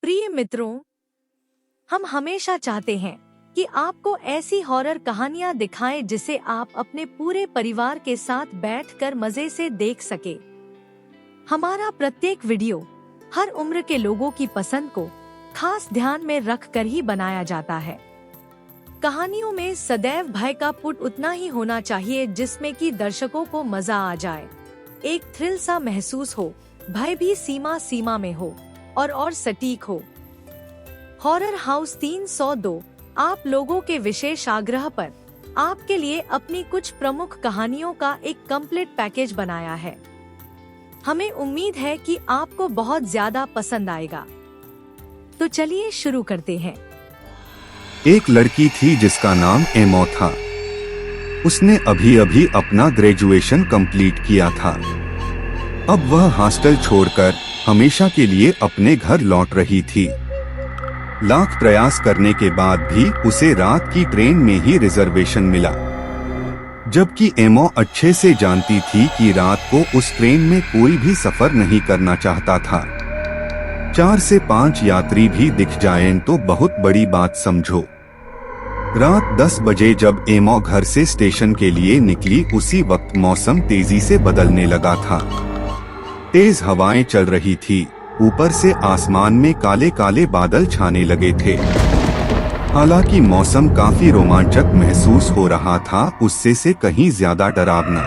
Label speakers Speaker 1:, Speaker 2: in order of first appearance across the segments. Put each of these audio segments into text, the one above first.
Speaker 1: प्रिय मित्रों, हम हमेशा चाहते हैं कि आपको ऐसी हॉरर कहानियां दिखाएं जिसे आप अपने पूरे परिवार के साथ बैठकर मजे से देख सके। हमारा प्रत्येक वीडियो हर उम्र के लोगों की पसंद को खास ध्यान में रखकर ही बनाया जाता है। कहानियों में सदैव भय का पुट उतना ही होना चाहिए जिसमें कि दर्शकों को मजा आ जाए, एक थ्रिल सा महसूस हो, भय भी सीमा में हो और सटीक हो। हॉरर हाउस 302 आप लोगों के विशेष आग्रह पर आपके लिए अपनी कुछ प्रमुख कहानियों का एक कंप्लीट पैकेज बनाया है। हमें उम्मीद है कि आपको बहुत ज्यादा पसंद आएगा। तो चलिए शुरू करते हैं।
Speaker 2: एक लड़की थी जिसका नाम एमो था। उसने अभी अभी अपना ग्रेजुएशन कंप्लीट किया था। अब वह हॉस्टल छोड़कर हमेशा के लिए अपने घर लौट रही थी। लाख प्रयास करने के बाद भी उसे रात की ट्रेन में ही रिजर्वेशन मिला, जबकि एमो अच्छे से जानती थी कि रात को उस ट्रेन में कोई भी सफर नहीं करना चाहता था। 4 से 5 यात्री भी दिख जाएं तो बहुत बड़ी बात समझो। रात 10 बजे जब एमो घर से स्टेशन के लिए निकली, उसी वक्त मौसम तेजी से बदलने लगा था। तेज हवाएं चल रही थी, ऊपर से आसमान में काले काले बादल छाने लगे थे। हालांकि मौसम काफी रोमांचक महसूस हो रहा था, उससे से कहीं ज्यादा डरावना।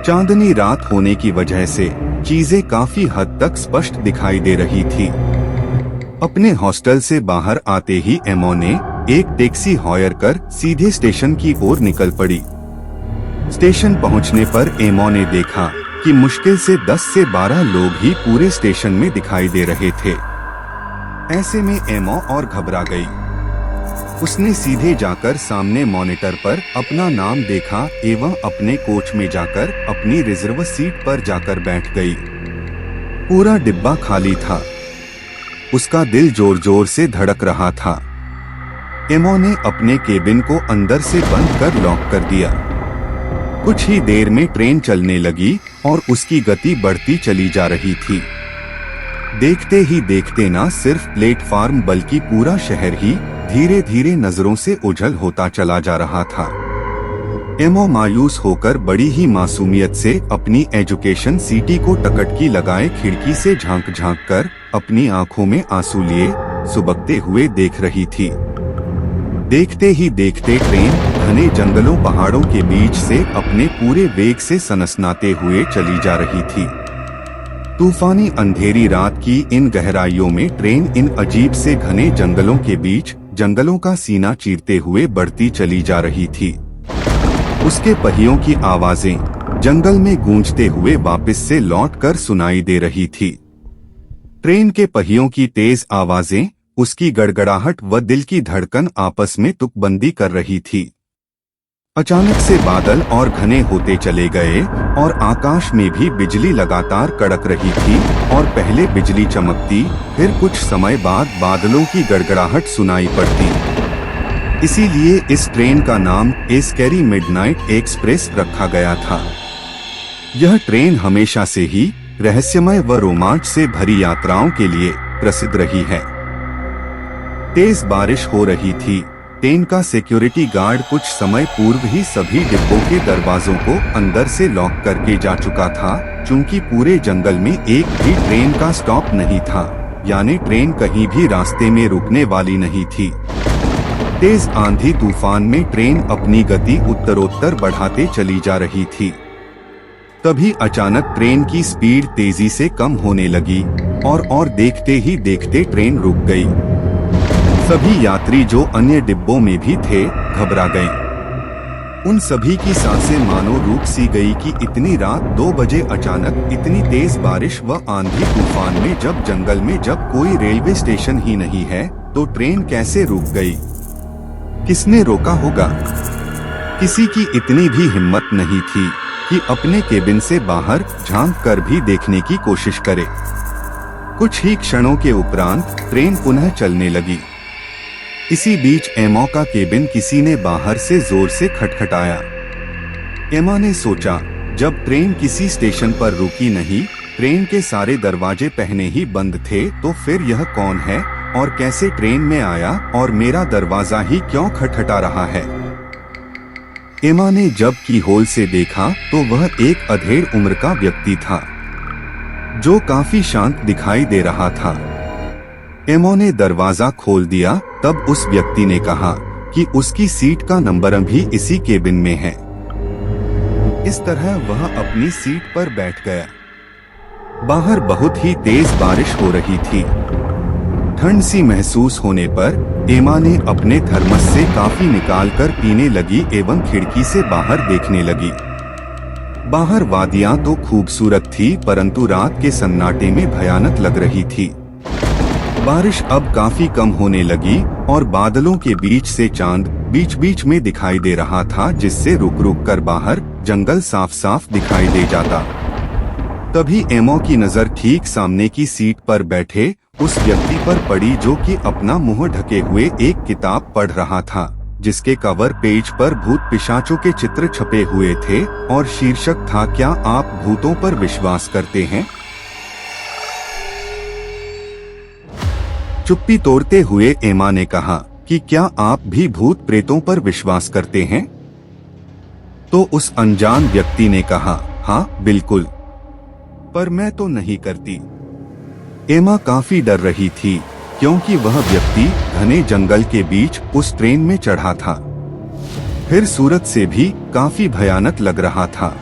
Speaker 2: चांदनी रात होने की वजह से चीजें काफी हद तक स्पष्ट दिखाई दे रही थी। अपने हॉस्टल से बाहर आते ही एमो ने एक टैक्सी हायर कर सीधे स्टेशन की ओर निकल पड़ी। स्टेशन पहुंचने पर एमो ने देखा कि मुश्किल से 10 से 12 लोग ही पूरे स्टेशन में दिखाई दे रहे थे। ऐसे में एमो और घबरा गई। उसने सीधे जाकर सामने मॉनिटर पर अपना नाम देखा एवं अपने कोच में जाकर अपनी रिजर्व सीट पर जाकर बैठ गई। पूरा डिब्बा खाली था। उसका दिल जोर जोर से धड़क रहा था। एमो ने अपने केबिन को अंदर से बंद कर लॉक कर दिया। कुछ ही देर में ट्रेन चलने लगी और उसकी गति बढ़ती चली जा रही थी। देखते ही देखते न सिर्फ प्लेटफार्म बल्कि पूरा शहर ही धीरे धीरे नजरों से ओझल होता चला जा रहा था। एमो मायूस होकर बड़ी ही मासूमियत से अपनी एजुकेशन सिटी को टकटकी लगाए खिड़की से झांक झांक कर अपनी आंखों में आंसू लिए सुबकते हुए देख रही थी। देखते ही देखते ट्रेन घने जंगलों पहाड़ों के बीच से अपने पूरे वेग से सनसनाते हुए चली जा रही थी। तूफानी अंधेरी रात की इन गहराइयों में ट्रेन इन अजीब से घने जंगलों के बीच जंगलों का सीना चीरते हुए बढ़ती चली जा रही थी। उसके पहियों की आवाजें जंगल में गूंजते हुए वापस से लौटकर सुनाई दे रही थी। ट्रेन के पहियों की तेज आवाजें, उसकी गड़गड़ाहट व दिल की धड़कन आपस में तुकबंदी कर रही थी। अचानक से बादल और घने होते चले गए और आकाश में भी बिजली लगातार कड़क रही थी और पहले बिजली चमकती, फिर कुछ समय बाद बादलों की गड़गड़ाहट सुनाई पड़ती। इसीलिए इस ट्रेन का नाम ए स्कैरी मिडनाइट एक्सप्रेस रखा गया था। यह ट्रेन हमेशा से ही रहस्यमय व रोमांच से भरी यात्राओं के लिए प्रसिद्ध रही है। तेज बारिश हो रही थी। ट्रेन का सिक्योरिटी गार्ड कुछ समय पूर्व ही सभी डिब्बों के दरवाजों को अंदर से लॉक करके जा चुका था, चूंकि पूरे जंगल में एक भी ट्रेन का स्टॉप नहीं था, यानी ट्रेन कहीं भी रास्ते में रुकने वाली नहीं थी। तेज आंधी तूफान में ट्रेन अपनी गति उत्तरोत्तर बढ़ाते चली जा रही थी। तभी अचानक ट्रेन की स्पीड तेजी से कम होने लगी और देखते ही देखते ट्रेन रुक गई। सभी यात्री जो अन्य डिब्बों में भी थे घबरा गए। उन सभी की सांसें मानो रुक सी गई कि इतनी रात 2 बजे अचानक इतनी तेज बारिश व आंधी तूफान में जब जंगल में जब कोई रेलवे स्टेशन ही नहीं है तो ट्रेन कैसे रुक गई? किसने रोका होगा? किसी की इतनी भी हिम्मत नहीं थी कि अपने केबिन से बाहर झांक कर भी देखने की कोशिश करे। कुछ ही क्षणों के उपरांत ट्रेन पुनः चलने लगी। इसी बीच एमो का केबिन किसी ने बाहर से जोर से खटखटाया। एमा ने सोचा, जब ट्रेन किसी स्टेशन पर रुकी नहीं ट्रेन के सारे दरवाजे पहले ही बंद थे, तो फिर यह कौन है और कैसे ट्रेन में आया और मेरा दरवाजा ही क्यों खटखटा रहा है? एमा ने जब की होल से देखा तो वह एक अधेड़ उम्र का व्यक्ति था जो काफी शांत दिखाई दे रहा था। एमा ने दरवाजा खोल दिया। तब उस व्यक्ति ने कहा कि उसकी सीट का नंबर भी इसी केबिन में है। इस तरह वह अपनी सीट पर बैठ गया। बाहर बहुत ही तेज बारिश हो रही थी। ठंड सी महसूस होने पर एमा ने अपने थर्मस से कॉफी निकालकर पीने लगी एवं खिड़की से बाहर देखने लगी। बाहर वादियां तो खूबसूरत थी, परंतु रात के सन्नाटे में भयानक लग रही थी। बारिश अब काफी कम होने लगी और बादलों के बीच से चांद बीच बीच में दिखाई दे रहा था, जिससे रुक रुक कर बाहर जंगल साफ साफ दिखाई दे जाता। तभी एमा की नजर ठीक सामने की सीट पर बैठे उस व्यक्ति पर पड़ी, जो कि अपना मुंह ढके हुए एक किताब पढ़ रहा था, जिसके कवर पेज पर भूत पिशाचों के चित्र छपे हुए थे और शीर्षक था, क्या आप भूतों पर विश्वास करते हैं? चुप्पी तोड़ते हुए एमा ने कहा कि क्या आप भी भूत प्रेतों पर विश्वास करते हैं? तो उस अनजान व्यक्ति ने कहा, हाँ बिल्कुल, पर मैं तो नहीं करती। एमा काफी डर रही थी, क्योंकि वह व्यक्ति घने जंगल के बीच उस ट्रेन में चढ़ा था। फिर सूरत से भी काफी भयानक लग रहा था।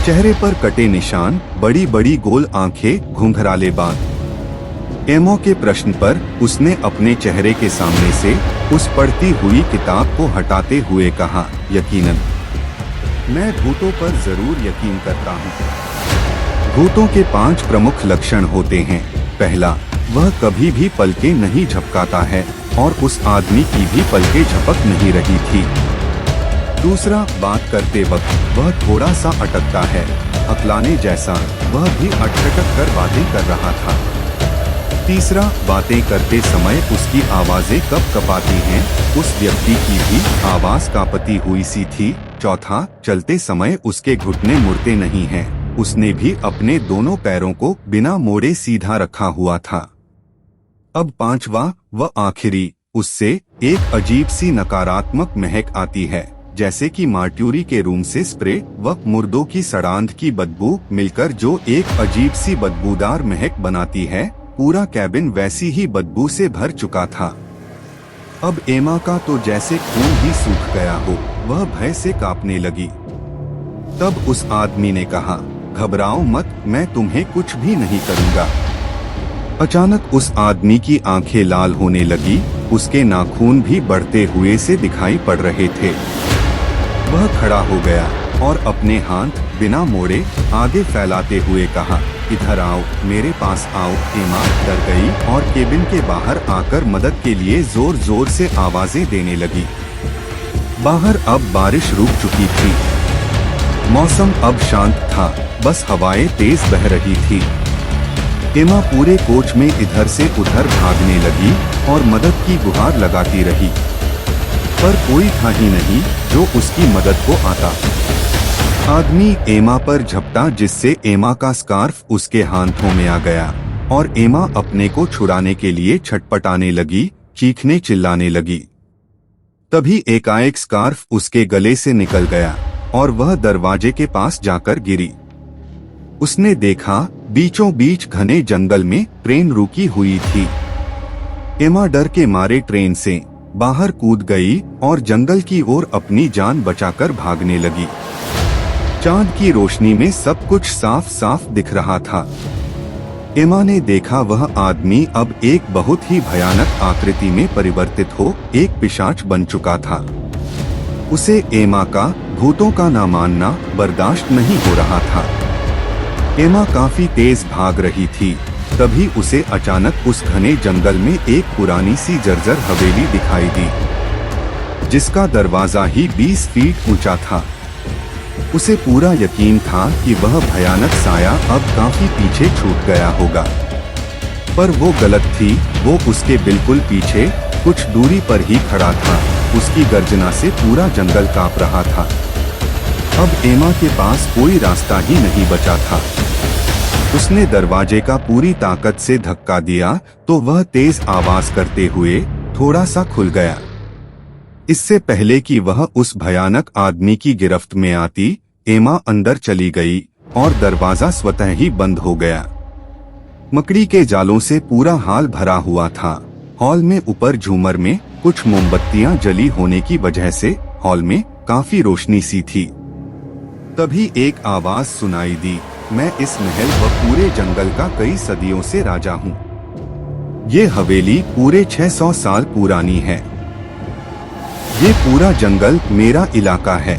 Speaker 2: चेहरे पर कटे निशान, बड़ी बड़ी गोल आंखें, घुंघराले बाल। एमा के प्रश्न पर उसने अपने चेहरे के सामने से उस पढ़ती हुई किताब को हटाते हुए कहा, यकीनन, मैं भूतों पर जरूर यकीन करता हूँ। भूतों के 5 प्रमुख लक्षण होते हैं। पहला, वह कभी भी पलकें नहीं झपकाता है और उस आदमी की भी पलकें झपक नहीं रही थी। दूसरा, बात करते वक्त वह थोड़ा सा अटकता है, अकलाने जैसा, वह भी अटक कर बातें कर रहा था। तीसरा, बातें करते समय उसकी आवाजें कप कपाती हैं, उस व्यक्ति की भी आवाज कांपती हुई सी थी। चौथा, चलते समय उसके घुटने मुड़ते नहीं हैं, उसने भी अपने दोनों पैरों को बिना मोड़े सीधा रखा हुआ था। अब पांचवा व आखिरी, उससे एक अजीब सी नकारात्मक महक आती है, जैसे कि मार्ट्यूरी के रूम से स्प्रे व मुर्दों की सड़ांध की बदबू मिलकर जो एक अजीब सी बदबूदार महक बनाती है। पूरा कैबिन वैसी ही बदबू से भर चुका था। अब एमा का तो जैसे खून ही सूख गया हो, वह भय से कांपने लगी। तब उस आदमी ने कहा, घबराओ मत, मैं तुम्हें कुछ भी नहीं करूंगा। अचानक उस आदमी की आंखें लाल होने लगी, उसके नाखून भी बढ़ते हुए से दिखाई पड़ रहे थे। वह खड़ा हो गया और अपने हाथ बिना मोड़े आगे फैलाते हुए कहा, इधर आओ, मेरे पास आओ। एमा डर गई और केबिन के बाहर आकर मदद के लिए जोर जोर से आवाजें देने लगी। बाहर अब बारिश रुक चुकी थी। मौसम अब शांत था, बस हवाएं तेज बह रही थी। एमा पूरे कोच में इधर से उधर भागने लगी और मदद की गुहार लगाती रही, पर कोई था ही नहीं जो उसकी मदद को आता। आदमी एमा पर झपटा, जिससे एमा का स्कार्फ उसके हाथों में आ गया और एमा अपने को छुड़ाने के लिए छटपटाने लगी, चीखने चिल्लाने लगी। तभी एकाएक स्कार्फ उसके गले से निकल गया और वह दरवाजे के पास जाकर गिरी। उसने देखा, बीचों बीच घने जंगल में ट्रेन रुकी हुई थी। एमा डर के मारे ट्रेन से बाहर कूद गई और जंगल की ओर अपनी जान बचाकर भागने लगी। चांद की रोशनी में सब कुछ साफ साफ दिख रहा था। एमा ने देखा, वह आदमी अब एक बहुत ही भयानक आकृति में परिवर्तित हो एक पिशाच बन चुका था। उसे एमा का भूतों का ना मानना बर्दाश्त नहीं हो रहा था। एमा काफी तेज भाग रही थी। तभी उसे अचानक उस घने जंगल में एक पुरानी सी जर्जर हवेली दिखाई दी, जिसका दरवाजा ही 20 फीट ऊंचा था। उसे पूरा यकीन था कि वह भयानक साया अब काफी पीछे छूट गया होगा, पर वो गलत थी। वो उसके बिल्कुल पीछे कुछ दूरी पर ही खड़ा था। उसकी गर्जना से पूरा जंगल कांप रहा था। अब एमा के पास कोई रास्ता ही नहीं बचा था। उसने दरवाजे का पूरी ताकत से धक्का दिया तो वह तेज आवाज करते हुए थोड़ा सा खुल गया। इससे पहले कि वह उस भयानक आदमी की गिरफ्त में आती, एमा अंदर चली गई और दरवाजा स्वतः ही बंद हो गया। मकड़ी के जालों से पूरा हॉल भरा हुआ था। हॉल में ऊपर झूमर में कुछ मोमबत्तियां जली होने की वजह से हॉल में काफी रोशनी सी थी। तभी एक आवाज सुनाई दी, मैं इस महल व पूरे जंगल का कई सदियों से राजा हूँ। ये हवेली पूरे 600 साल पुरानी है। ये पूरा जंगल मेरा इलाका है।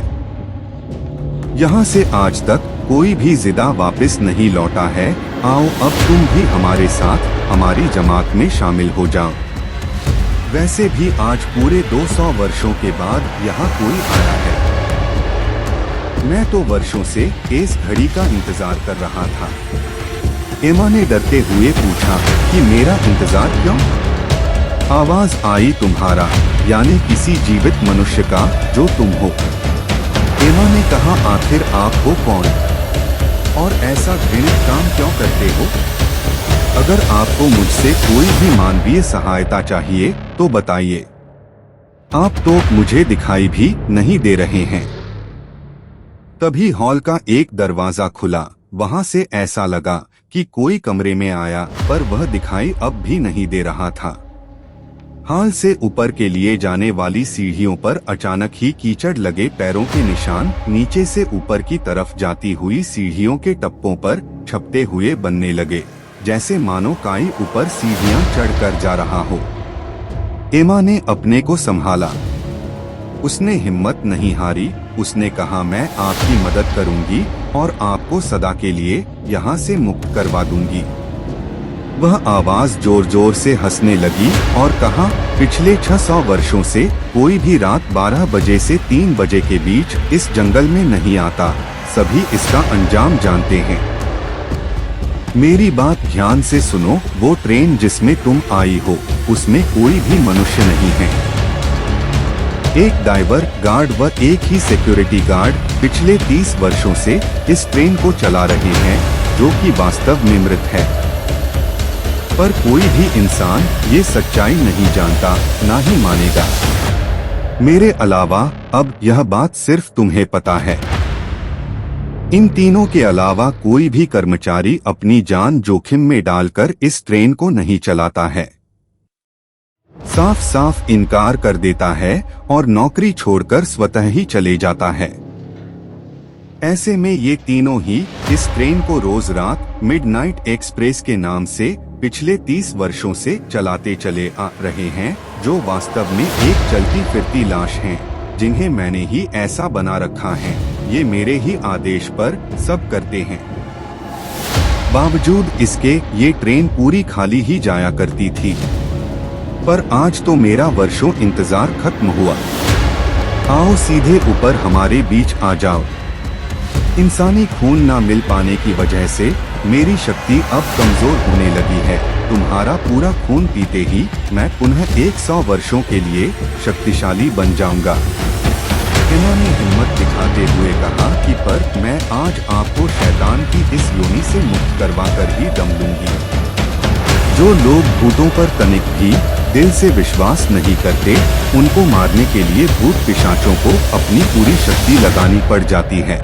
Speaker 2: यहाँ से आज तक कोई भी जिंदा वापस नहीं लौटा है। आओ अब तुम भी हमारे साथ हमारी जमात में शामिल हो जाओ। वैसे भी आज पूरे 200 वर्षों के बाद यहाँ कोई आया है। मैं तो वर्षों से इस घड़ी का इंतजार कर रहा था। एमा ने डरते हुए पूछा कि मेरा इंतजार क्यों? आवाज आई, तुम्हारा, यानी किसी जीवित मनुष्य का जो तुम हो। एमा ने कहा, आखिर आप हो कौन और ऐसा घृणित काम क्यों करते हो? अगर आपको मुझसे कोई भी मानवीय सहायता चाहिए तो बताइए। आप तो मुझे दिखाई भी नहीं दे रहे हैं। तभी हॉल का एक दरवाजा खुला। वहां से ऐसा लगा कि कोई कमरे में आया, पर वह दिखाई अब भी नहीं दे रहा था। हॉल से ऊपर के लिए जाने वाली सीढ़ियों पर अचानक ही कीचड़ लगे पैरों के निशान नीचे से ऊपर की तरफ जाती हुई सीढ़ियों के टप्पों पर छपते हुए बनने लगे, जैसे मानो काई ऊपर सीढ़ियां चढ़कर जा रहा हो। एमा ने अपने को संभाला। उसने हिम्मत नहीं हारी। उसने कहा, मैं आपकी मदद करूंगी और आपको सदा के लिए यहाँ से मुक्त करवा दूंगी। वह आवाज जोर जोर से हंसने लगी और कहा, पिछले 600 वर्षों से कोई भी रात 12 बजे से 3 बजे के बीच इस जंगल में नहीं आता। सभी इसका अंजाम जानते हैं। मेरी बात ध्यान से सुनो। वो ट्रेन जिसमें तुम आई हो उसमें कोई भी मनुष्य नहीं है। एक ड्राइवर, गार्ड व एक ही सिक्योरिटी गार्ड पिछले 30 वर्षों से इस ट्रेन को चला रहे हैं, जो कि वास्तव में मृत है। पर कोई भी इंसान ये सच्चाई नहीं जानता, ना ही मानेगा। मेरे अलावा अब यह बात सिर्फ तुम्हें पता है। इन तीनों के अलावा कोई भी कर्मचारी अपनी जान जोखिम में डालकर इस ट्रेन को नहीं चलाता है। साफ साफ इनकार कर देता है और नौकरी छोड़कर स्वतः ही चले जाता है। ऐसे में ये तीनों ही इस ट्रेन को रोज रात मिडनाइट एक्सप्रेस के नाम से पिछले 30 वर्षों से चलाते चले आ रहे हैं, जो वास्तव में एक चलती फिरती लाश हैं, जिन्हें मैंने ही ऐसा बना रखा है। ये मेरे ही आदेश पर सब करते हैं। बावजूद इसके ये ट्रेन पूरी खाली ही जाया करती थी। पर आज तो मेरा वर्षों इंतजार खत्म हुआ। आओ सीधे ऊपर हमारे बीच आ जाओ। इंसानी खून ना मिल पाने की वजह से मेरी शक्ति अब कमजोर होने लगी है। तुम्हारा पूरा खून पीते ही मैं पुनः 100 वर्षों के लिए शक्तिशाली बन जाऊंगा। इन्होंने हिम्मत दिखाते हुए कहा कि पर मैं आज आपको शैतान की इस योनि से मुक्त करवा कर ही दम लूंगी। जो लोग भूतों पर तनिक भी दिल से विश्वास नहीं करते, उनको मारने के लिए भूत पिशाचों को अपनी पूरी शक्ति लगानी पड़ जाती है।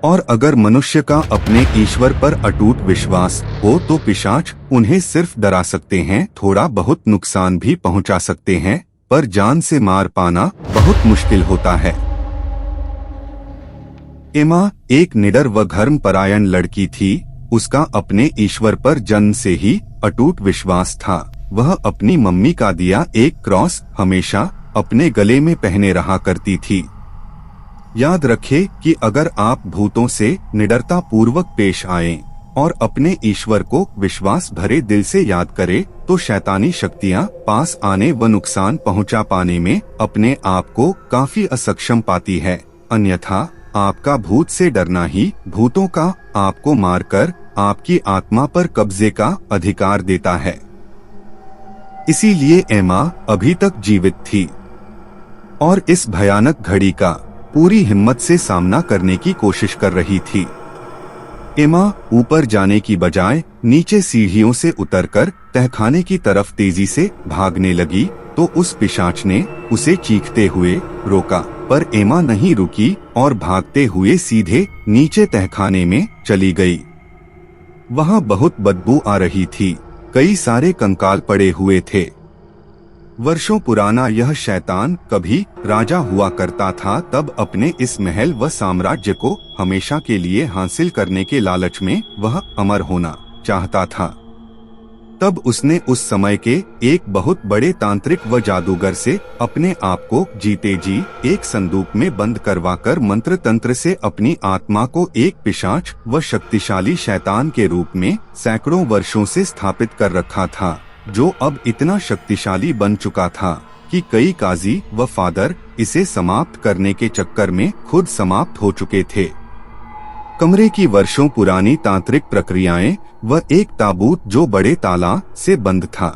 Speaker 2: और अगर मनुष्य का अपने ईश्वर पर अटूट विश्वास हो तो पिशाच उन्हें सिर्फ डरा सकते हैं, थोड़ा बहुत नुकसान भी पहुंचा सकते हैं, पर जान से मार पाना बहुत मुश्किल होता है। एमा एक निडर व धर्मपरायण लड़की थी। उसका अपने ईश्वर पर जन्म से ही अटूट विश्वास था। वह अपनी मम्मी का दिया एक क्रॉस हमेशा अपने गले में पहने रहा करती थी। याद रखे कि अगर आप भूतों से निडरता पूर्वक पेश आएं और अपने ईश्वर को विश्वास भरे दिल से याद करें, तो शैतानी शक्तियां पास आने व नुकसान पहुंचा पाने में अपने आप को काफी असक्षम पाती है। अन्यथा आपका भूत से डरना ही भूतों का आपको मारकर आपकी आत्मा पर कब्जे का अधिकार देता है। इसीलिए एमा अभी तक जीवित थी और इस भयानक घड़ी का पूरी हिम्मत से सामना करने की कोशिश कर रही थी। एमा ऊपर जाने की बजाय नीचे सीढ़ियों से उतरकर तहखाने की तरफ तेजी से भागने लगी तो उस पिशाच ने उसे चीखते हुए रोका, पर एमा नहीं रुकी और भागते हुए सीधे नीचे तहखाने में चली गई। वहाँ बहुत बदबू आ रही थी, कई सारे कंकाल पड़े हुए थे। वर्षों पुराना यह शैतान कभी राजा हुआ करता था, तब अपने इस महल व साम्राज्य को हमेशा के लिए हासिल करने के लालच में वह अमर होना चाहता था। तब उसने उस समय के एक बहुत बड़े तांत्रिक व जादूगर से अपने आप को जीते जी एक संदूक में बंद करवाकर मंत्र तंत्र से अपनी आत्मा को एक पिशाच व शक्तिशाली शैतान के रूप में सैकड़ों वर्षों से स्थापित कर रखा था, जो अब इतना शक्तिशाली बन चुका था कि कई काजी व फादर इसे समाप्त करने के चक्कर में खुद समाप्त हो चुके थे। कमरे की वर्षों पुरानी तांत्रिक प्रक्रियाएं व एक ताबूत जो बड़े ताला से बंद था।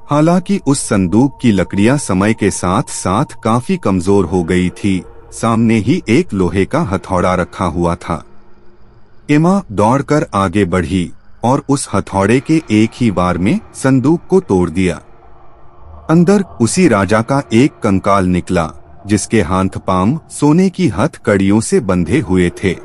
Speaker 2: हालांकि उस संदूक की लकड़ियां समय के साथ साथ काफी कमजोर हो गई थी। सामने ही एक लोहे का हथौड़ा रखा हुआ था। एमा दौड़कर आगे बढ़ी और उस हथौड़े के एक ही वार में संदूक को तोड़ दिया। अंदर उसी राजा का एक कंकाल निकला, जिसके हाथ पांव सोने की हथकड़ियों से बंधे हुए थे।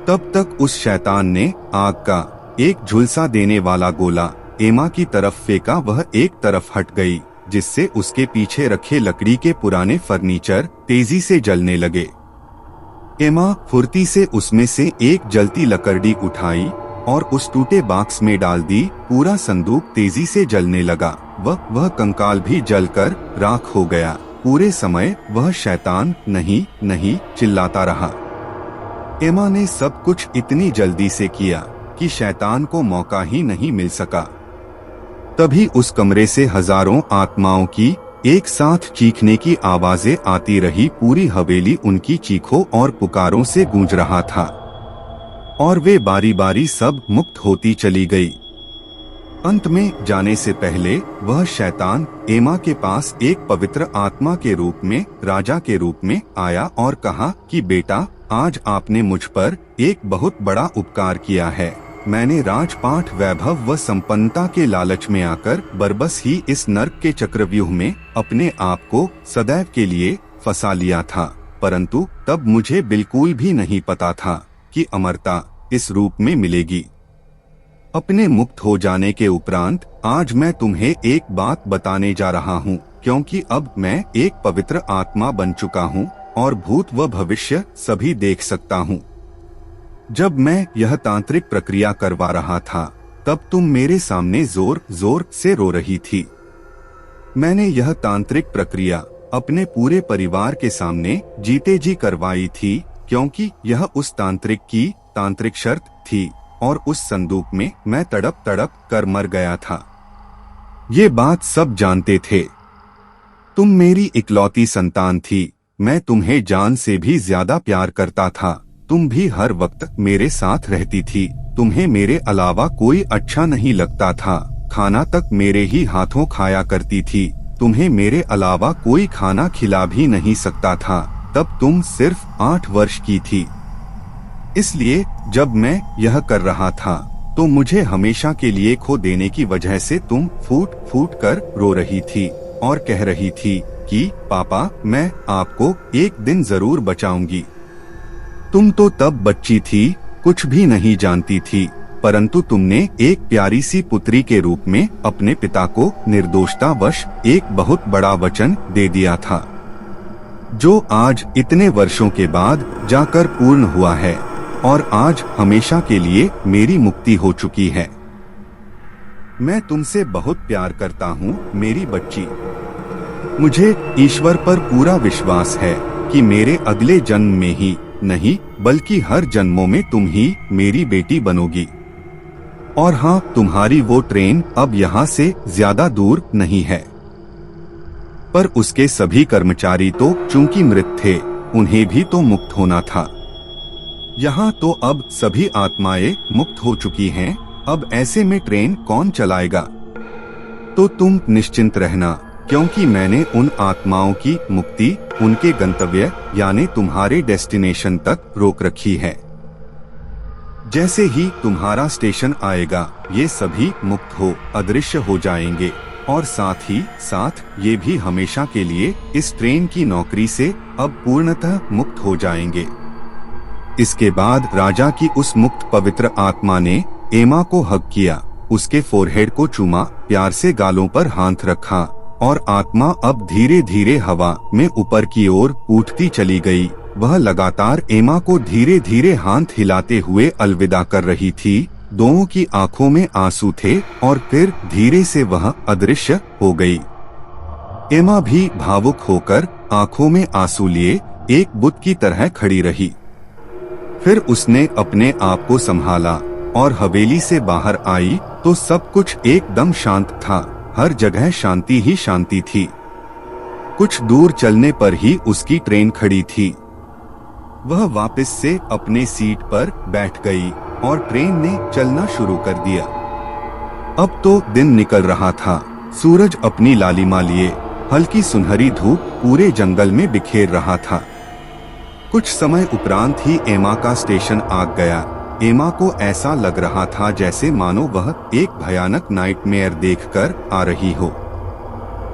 Speaker 2: तब तक उस शैतान ने आग का एक झुलसा देने वाला गोला एमा की तरफ फेंका। वह एक तरफ हट गई, जिससे उसके पीछे रखे लकड़ी के पुराने फर्नीचर तेजी से जलने लगे। एमा फुर्ती से उसमें से एक जलती लकड़ी उठाई और उस टूटे बॉक्स में डाल दी। पूरा संदूक तेजी से जलने लगा। वह कंकाल भी जलकर राख हो गया। पूरे समय वह शैतान नहीं नहीं चिल्लाता रहा। एमा ने सब कुछ इतनी जल्दी से किया कि शैतान को मौका ही नहीं मिल सका। तभी उस कमरे से हजारों आत्माओं की एक साथ चीखने की आवाजें आती रही। पूरी हवेली उनकी चीखों और पुकारों से गूंज रहा था और वे बारी बारी सब मुक्त होती चली गई। अंत में जाने से पहले वह शैतान एमा के पास एक पवित्र आत्मा के रूप में, राजा के रूप में आया और कहा कि बेटा, आज आपने मुझ पर एक बहुत बड़ा उपकार किया है। मैंने राजपाट वैभव व संपन्नता के लालच में आकर बरबस ही इस नर्क के चक्रव्यूह में अपने आप को सदैव के लिए फंसा लिया था, परंतु तब मुझे बिल्कुल भी नहीं पता था कि अमरता इस रूप में मिलेगी। अपने मुक्त हो जाने के उपरांत आज मैं तुम्हें एक बात बताने जा रहा हूँ, क्योंकि अब मैं एक पवित्र आत्मा बन चुका हूँ और भूत व भविष्य सभी देख सकता हूँ। जब मैं यह तांत्रिक प्रक्रिया करवा रहा था, तब तुम मेरे सामने जोर जोर से रो रही थी। मैंने यह तांत्रिक प्रक्रिया अपने पूरे परिवार के सामने जीते जी करवाई थी, क्योंकि यह उस तांत्रिक की तांत्रिक शर्त थी और उस संदूक में मैं तड़प तड़प कर मर गया था। ये बात सब जानते थे। तुम मेरी इकलौती संतान थी। मैं तुम्हें जान से भी ज्यादा प्यार करता था। तुम भी हर वक्त मेरे साथ रहती थी। तुम्हें मेरे अलावा कोई अच्छा नहीं लगता था। खाना तक मेरे ही हाथों खाया करती थी। तुम्हें मेरे अलावा कोई खाना खिला भी नहीं सकता था। तब तुम सिर्फ 8 वर्ष की थी। इसलिए जब मैं यह कर रहा था तो मुझे हमेशा के लिए खो देने की वजह से तुम फूट फूट कर रो रही थी और कह रही थी कि पापा, मैं आपको एक दिन जरूर बचाऊंगी। तुम तो तब बच्ची थी, कुछ भी नहीं जानती थी, परंतु तुमने एक प्यारी सी पुत्री के रूप में अपने पिता को निर्दोषतावश एक बहुत बड़ा वचन दे दिया था, जो आज इतने वर्षों के बाद जाकर पूर्ण हुआ है और आज हमेशा के लिए मेरी मुक्ति हो चुकी है। मैं तुमसे बहुत प्यार करता हूँ मेरी बच्ची। मुझे ईश्वर पर पूरा विश्वास है कि मेरे अगले जन्म में ही नहीं बल्कि हर जन्मों में तुम ही मेरी बेटी बनोगी। और हाँ, तुम्हारी वो ट्रेन अब यहाँ से ज्यादा दूर नहीं है। पर उसके सभी कर्मचारी तो चूंकि मृत थे, उन्हें भी तो मुक्त होना था। यहाँ तो अब सभी आत्माएं मुक्त हो चुकी हैं। अब ऐसे में ट्रेन कौन चलाएगा? तो तुम निश्चिंत रहना, क्योंकि मैंने उन आत्माओं की मुक्ति उनके गंतव्य यानी तुम्हारे डेस्टिनेशन तक रोक रखी है। जैसे ही तुम्हारा स्टेशन आएगा ये सभी मुक्त हो अदृश्य हो जाएंगे और साथ ही साथ ये भी हमेशा के लिए इस ट्रेन की नौकरी से अब पूर्णतः मुक्त हो जाएंगे। इसके बाद राजा की उस मुक्त पवित्र आत्मा ने एमा को हग किया, उसके फोरहेड को चूमा, प्यार से गालों पर हाथ रखा और आत्मा अब धीरे धीरे हवा में ऊपर की ओर उठती चली गई। वह लगातार एमा को धीरे धीरे हाथ हिलाते हुए अलविदा कर रही थी। दोनों की आंखों में आंसू थे और फिर धीरे से वह अदृश्य हो गई। एमा भी भावुक होकर आंखों में आंसू लिए एक बुत की तरह खड़ी रही। फिर उसने अपने आप को संभाला और हवेली से बाहर आई तो सब कुछ एकदम शांत था। हर जगह शांति ही शांति थी। कुछ दूर चलने पर ही उसकी ट्रेन खड़ी थी। वह वापस से अपने सीट पर बैठ गई और ट्रेन ने चलना शुरू कर दिया। अब तो दिन निकल रहा था। सूरज अपनी लालिमा लिए हल्की सुनहरी धूप पूरे जंगल में बिखेर रहा था। कुछ समय उपरांत ही एमा का स्टेशन आ गया। एमा को ऐसा लग रहा था जैसे मानो वह एक भयानक नाइटमेयर देखकर आ रही हो।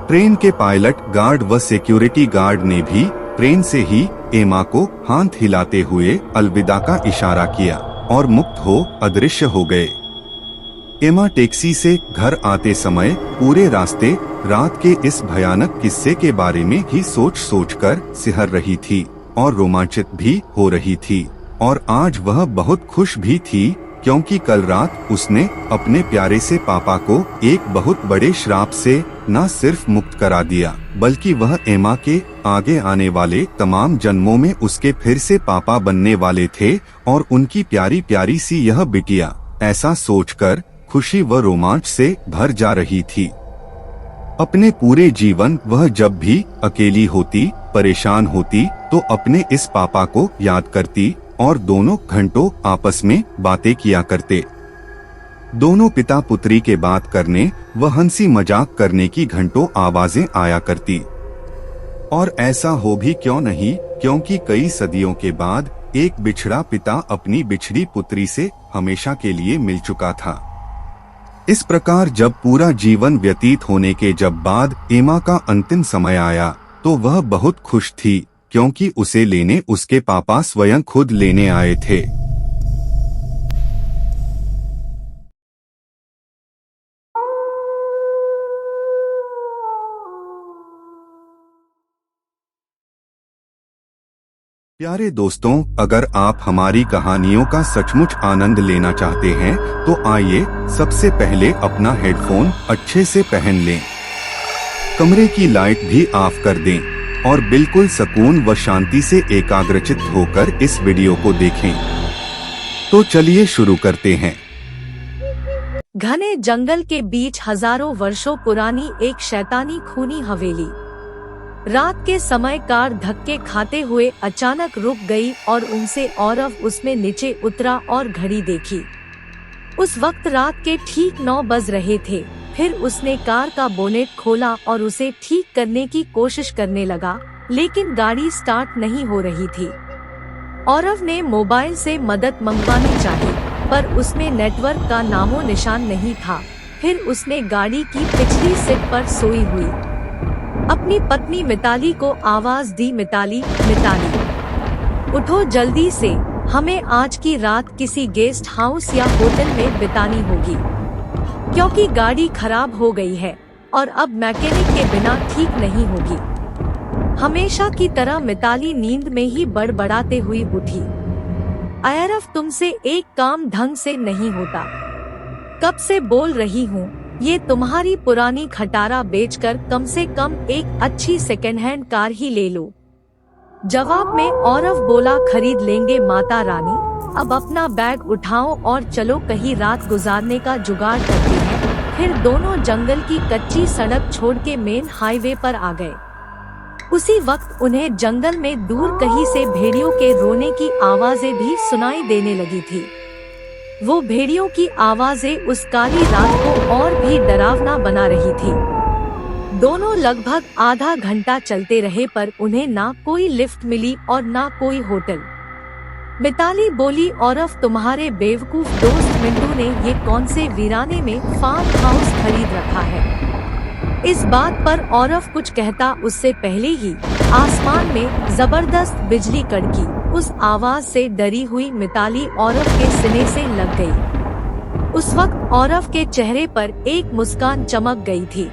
Speaker 2: ट्रेन के पायलट गार्ड व सिक्योरिटी गार्ड ने भी ट्रेन से ही एमा को हाथ हिलाते हुए अलविदा का इशारा किया और मुक्त हो अदृश्य हो गए। एमा टैक्सी से घर आते समय पूरे रास्ते रात के इस भयानक किस्से के बारे में ही सोच सोचकर सिहर रही थी और रोमांचित भी हो रही थी। और आज वह बहुत खुश भी थी क्योंकि कल रात उसने अपने प्यारे से पापा को एक बहुत बड़े श्राप से न सिर्फ मुक्त करा दिया बल्कि वह एमा के आगे आने वाले तमाम जन्मों में उसके फिर से पापा बनने वाले थे और उनकी प्यारी प्यारी सी यह बिटिया। ऐसा सोचकर खुशी व रोमांच से भर जा रही थी। अपने पूरे जीवन वह जब भी अकेली होती, परेशान होती तो अपने इस पापा को याद करती और दोनों घंटों आपस में बातें किया करते। दोनों पिता पुत्री के बात करने व हंसी मजाक करने की घंटों आवाजें आया करती। और ऐसा हो भी क्यों नहीं, क्योंकि कई सदियों के बाद एक बिछड़ा पिता अपनी बिछड़ी पुत्री से हमेशा के लिए मिल चुका था। इस प्रकार जब पूरा जीवन व्यतीत होने के जब बाद एमा का अंतिम समय आया तो वह बहुत खुश थी क्योंकि उसे लेने उसके पापा स्वयं खुद लेने आए थे। प्यारे दोस्तों, अगर आप हमारी कहानियों का सचमुच आनंद लेना चाहते हैं तो आइए सबसे पहले अपना हेडफोन अच्छे से पहन लें, कमरे की लाइट भी ऑफ कर दें और बिल्कुल सुकून व शांति से एकाग्रचित होकर इस वीडियो को देखें। तो चलिए शुरू करते हैं।
Speaker 1: घने जंगल के बीच हजारों वर्षों पुरानी एक शैतानी खूनी हवेली रात के समय कार धक्के खाते हुए अचानक रुक गई और उनसे औरव उसमें नीचे उतरा और घड़ी देखी। उस वक्त रात के ठीक 9 बज रहे थे। फिर उसने कार का बोनेट खोला और उसे ठीक करने की कोशिश करने लगा, लेकिन गाड़ी स्टार्ट नहीं हो रही थी। औरव ने मोबाइल से मदद मंगवानी चाही, पर उसमें नेटवर्क का नामो निशान नहीं था। फिर उसने गाड़ी की पिछली सीट पर सोई हुई अपनी पत्नी मिताली को आवाज दी, मिताली, मिताली, उठो जल्दी से, हमें आज की रात किसी गेस्ट हाउस या होटल में बितानी होगी, क्योंकि गाड़ी खराब हो गई है और अब मैकेनिक के बिना ठीक नहीं होगी। हमेशा की तरह मिताली नींद में ही बड़बड़ाते हुई उठी, आयरव, तुमसे एक काम ढंग से नहीं होता। कब से बोल रही हूँ, ये तुम्हारी पुरानी खटारा बेचकर कम से कम एक अच्छी सेकेंड हैंड कार ही ले लो। जवाब में औरव बोला, खरीद लेंगे माता रानी, अब अपना बैग उठाओ और चलो कहीं रात गुजारने का जुगाड़ करते हैं। फिर दोनों जंगल की कच्ची सड़क छोड़ के मेन हाईवे पर आ गए। उसी वक्त उन्हें जंगल में दूर कहीं से भेड़ियों के रोने की आवाजें भी सुनाई देने लगी थी। वो भेड़ियों की आवाजें उस काली रात को और भी डरावना बना रही थी। दोनों लगभग आधा घंटा चलते रहे पर उन्हें ना कोई लिफ्ट मिली और ना कोई होटल। मिताली बोली, औरफ तुम्हारे बेवकूफ दोस्त मिंटू ने ये कौन से वीराने में फार्म हाउस खरीद रखा है। इस बात पर औरफ कुछ कहता उससे पहले ही आसमान में जबरदस्त बिजली कड़की। उस आवाज से डरी हुई मिताली औरफ के सीने से लग गई। उस वक्त औरफ के चेहरे पर एक मुस्कान चमक गई थी।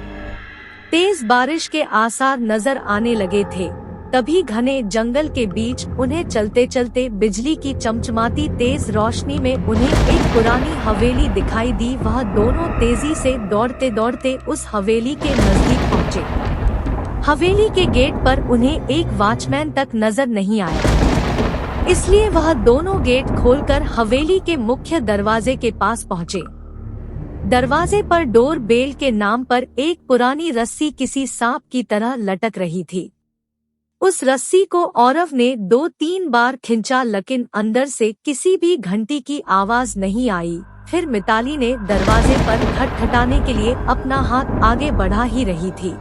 Speaker 1: तेज बारिश के आसार नजर आने लगे थे। तभी घने जंगल के बीच उन्हें चलते चलते बिजली की चमचमाती तेज रोशनी में उन्हें एक पुरानी हवेली दिखाई दी। वह दोनों तेजी से दौड़ते दौड़ते उस हवेली के नजदीक पहुँचे। हवेली के गेट पर उन्हें एक वॉचमैन तक नजर नहीं आया, इसलिए वह दोनों गेट खोलकर हवेली के मुख्य दरवाजे के पास पहुँचे। दरवाजे पर डोर बेल के नाम पर एक पुरानी रस्सी किसी सांप की तरह लटक रही थी। उस रस्सी को औरव ने 2-3 बार खींचा, लेकिन अंदर से किसी भी घंटी की आवाज नहीं आई। फिर मिताली ने दरवाजे पर खटखटाने के लिए अपना हाथ आगे बढ़ा ही रही थी,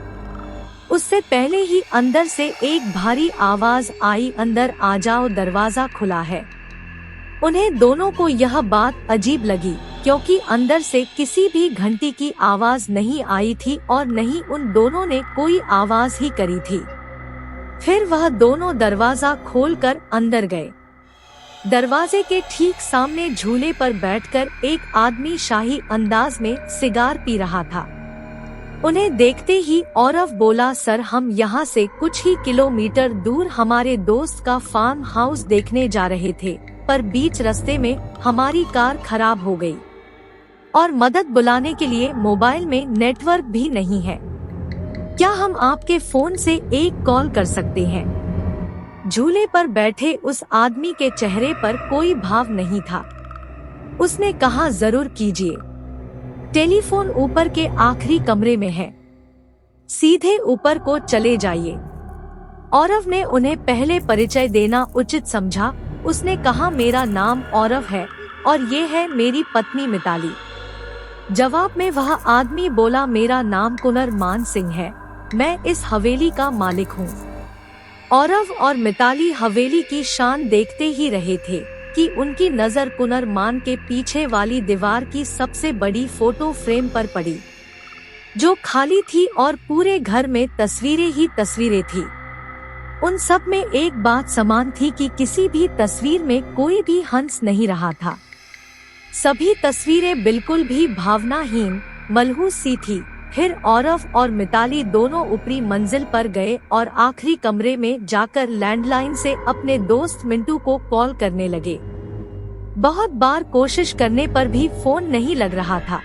Speaker 1: उससे पहले ही अंदर से एक भारी आवाज आई, अंदर आ जाओ, दरवाजा खुला है। उन्हें दोनों को यह बात अजीब लगी, क्योंकि अंदर से किसी भी घंटी की आवाज नहीं आई थी और नहीं उन दोनों ने कोई आवाज ही करी थी। फिर वह दोनों दरवाजा खोलकर अंदर गए। दरवाजे के ठीक सामने झूले पर बैठकर एक आदमी शाही अंदाज में सिगार पी रहा था। उन्हें देखते ही औरव बोला, सर, हम यहाँ से कुछ ही किलोमीटर दूर हमारे दोस्त का फार्म हाउस देखने जा रहे थे, पर बीच रास्ते में हमारी कार खराब हो गई और मदद बुलाने के लिए मोबाइल में नेटवर्क भी नहीं है। क्या हम आपके फोन से एक कॉल कर सकते हैं? झूले पर बैठे उस आदमी के चेहरे पर कोई भाव नहीं था। उसने कहा, जरूर कीजिए। टेलीफोन ऊपर के आखिरी कमरे में है, सीधे ऊपर को चले जाइए। औरव ने उन्हें पहले परिचय देना उचित समझा। उसने कहा, मेरा नाम औरव है और ये है मेरी पत्नी मिताली। जवाब में वह आदमी बोला, मेरा नाम कुनर मान सिंह है, मैं इस हवेली का मालिक हूँ। औरव और मिताली हवेली की शान देखते ही रहे थे कि उनकी नजर कुनर मान के पीछे वाली दीवार की सबसे बड़ी फोटो फ्रेम पर पड़ी, जो खाली थी और पूरे घर में तस्वीरें ही तस्वीरें थी। उन सब में एक बात समान थी कि किसी भी तस्वीर में कोई भी हंस नहीं रहा था। सभी तस्वीरें बिल्कुल भी भावनाहीन, मलहूस सी थी। फिर औरव और मिताली दोनों ऊपरी मंजिल पर गए और आखिरी कमरे में जाकर लैंडलाइन से अपने दोस्त मिंटू को कॉल करने लगे। बहुत बार कोशिश करने पर भी फोन नहीं लग रहा था।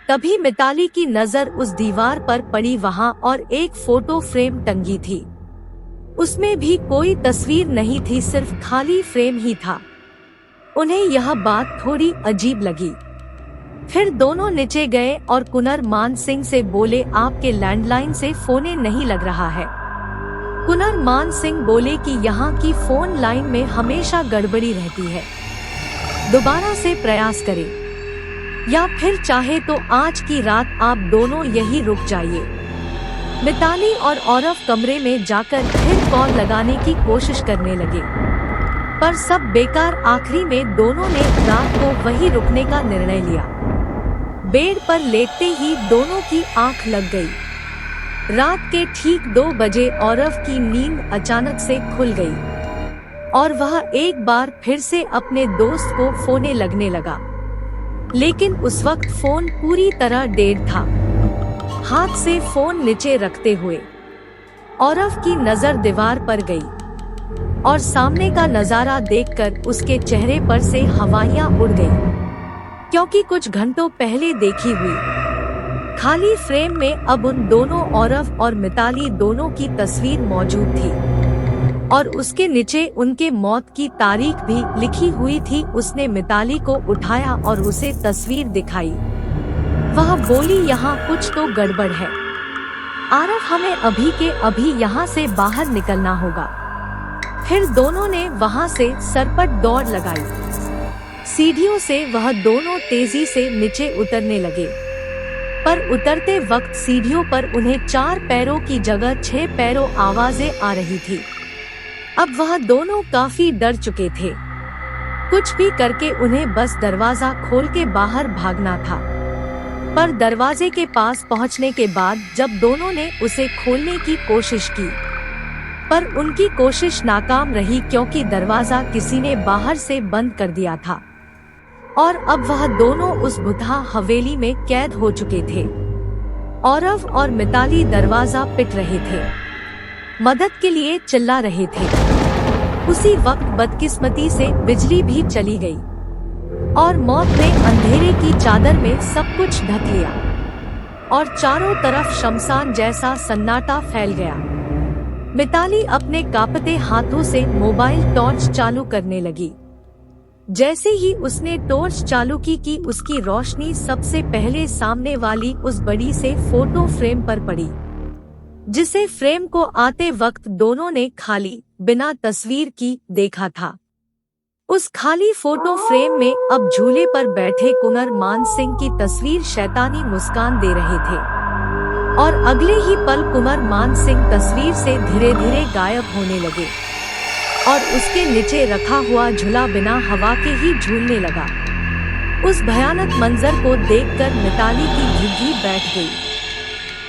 Speaker 1: तभी मिताली की नजर उस दीवार पर पड़ी वहां और एक फोटो फ्रेम टंगी थी। उसमें भी कोई तस्वीर नहीं थी, सिर्फ खाली फ्रेम ही था। उन्हें यह बात थोड़ी अजीब लगी। फिर दोनों नीचे गए और कुनर मान सिंह से बोले, आपके लैंडलाइन से फोन नहीं लग रहा है। कुनर मान सिंह बोले कि यहाँ की फोन लाइन में हमेशा गड़बड़ी रहती है, दोबारा से प्रयास करें, या फिर चाहे तो आज की रात आप दोनों यही रुक जाइए। मिताली और औरव कमरे में जाकर फिर कॉल लगाने की कोशिश करने लगे, पर सब बेकार। आखिरी में दोनों ने रात को वही रुकने का निर्णय लिया। बेड पर लेटते ही दोनों की आंख लग गई। रात के ठीक 2 बजे औरव की नींद अचानक से खुल गई और वह एक बार फिर से अपने दोस्त को फोने लगने लगा, लेकिन उस वक्त फोन पूरी तरह डेड था। हाथ से फोन नीचे रखते हुए औरव की नजर दीवार पर गई और सामने का नजारा देखकर उसके चेहरे पर से हवाइयां उड़ गईं, क्योंकि कुछ घंटों पहले देखी हुई खाली फ्रेम में अब उन दोनों औरव और मिताली दोनों की तस्वीर मौजूद थी और उसके नीचे उनके मौत की तारीख भी लिखी हुई थी। उसने मिताली को उठाया और उसे तस्वीर दिखाई। वह बोली, यहाँ कुछ तो गड़बड़ है आरव, हमें अभी के अभी यहाँ से बाहर निकलना होगा। फिर दोनों ने वहाँ से सरपट दौड़ लगाई। सीढ़ियों से वह दोनों तेजी से नीचे उतरने लगे, पर उतरते वक्त सीढ़ियों पर उन्हें 4 पैरों की जगह 6 पैरों आवाजें आ रही थी। अब वह दोनों काफी डर चुके थे। कुछ भी करके उन्हें बस दरवाजा खोल के बाहर भागना था। पर दरवाजे के पास पहुंचने के बाद जब दोनों ने उसे खोलने की कोशिश की, पर उनकी कोशिश नाकाम रही क्योंकि दरवाजा किसी ने बाहर से बंद कर दिया था और अब वह दोनों उस भुतहा हवेली में कैद हो चुके थे। औरव और मिताली दरवाजा पिट रहे थे, मदद के लिए चिल्ला रहे थे। उसी वक्त बदकिस्मती से बिजली भी चली गई और मौत ने अंधेरे की चादर में सब कुछ ढक लिया और चारों तरफ शमशान जैसा सन्नाटा फैल गया। मिताली अपने कांपते हाथों से मोबाइल टॉर्च चालू करने लगी। जैसे ही उसने टॉर्च चालू की कि उसकी रोशनी सबसे पहले सामने वाली उस बड़ी से फोटो फ्रेम पर पड़ी, जिसे फ्रेम को आते वक्त दोनों ने खाली बिना तस्वीर की देखा था। उस खाली फोटो फ्रेम में अब झूले पर बैठे कुंवर मान सिंह की तस्वीर शैतानी मुस्कान दे रहे थे और अगले ही पल कुंवर मान सिंह तस्वीर से धीरे धीरे गायब होने लगे और उसके नीचे रखा हुआ झूला बिना हवा के ही झूलने लगा। उस भयानक मंजर को देखकर मिताली की घिघी बैठ गई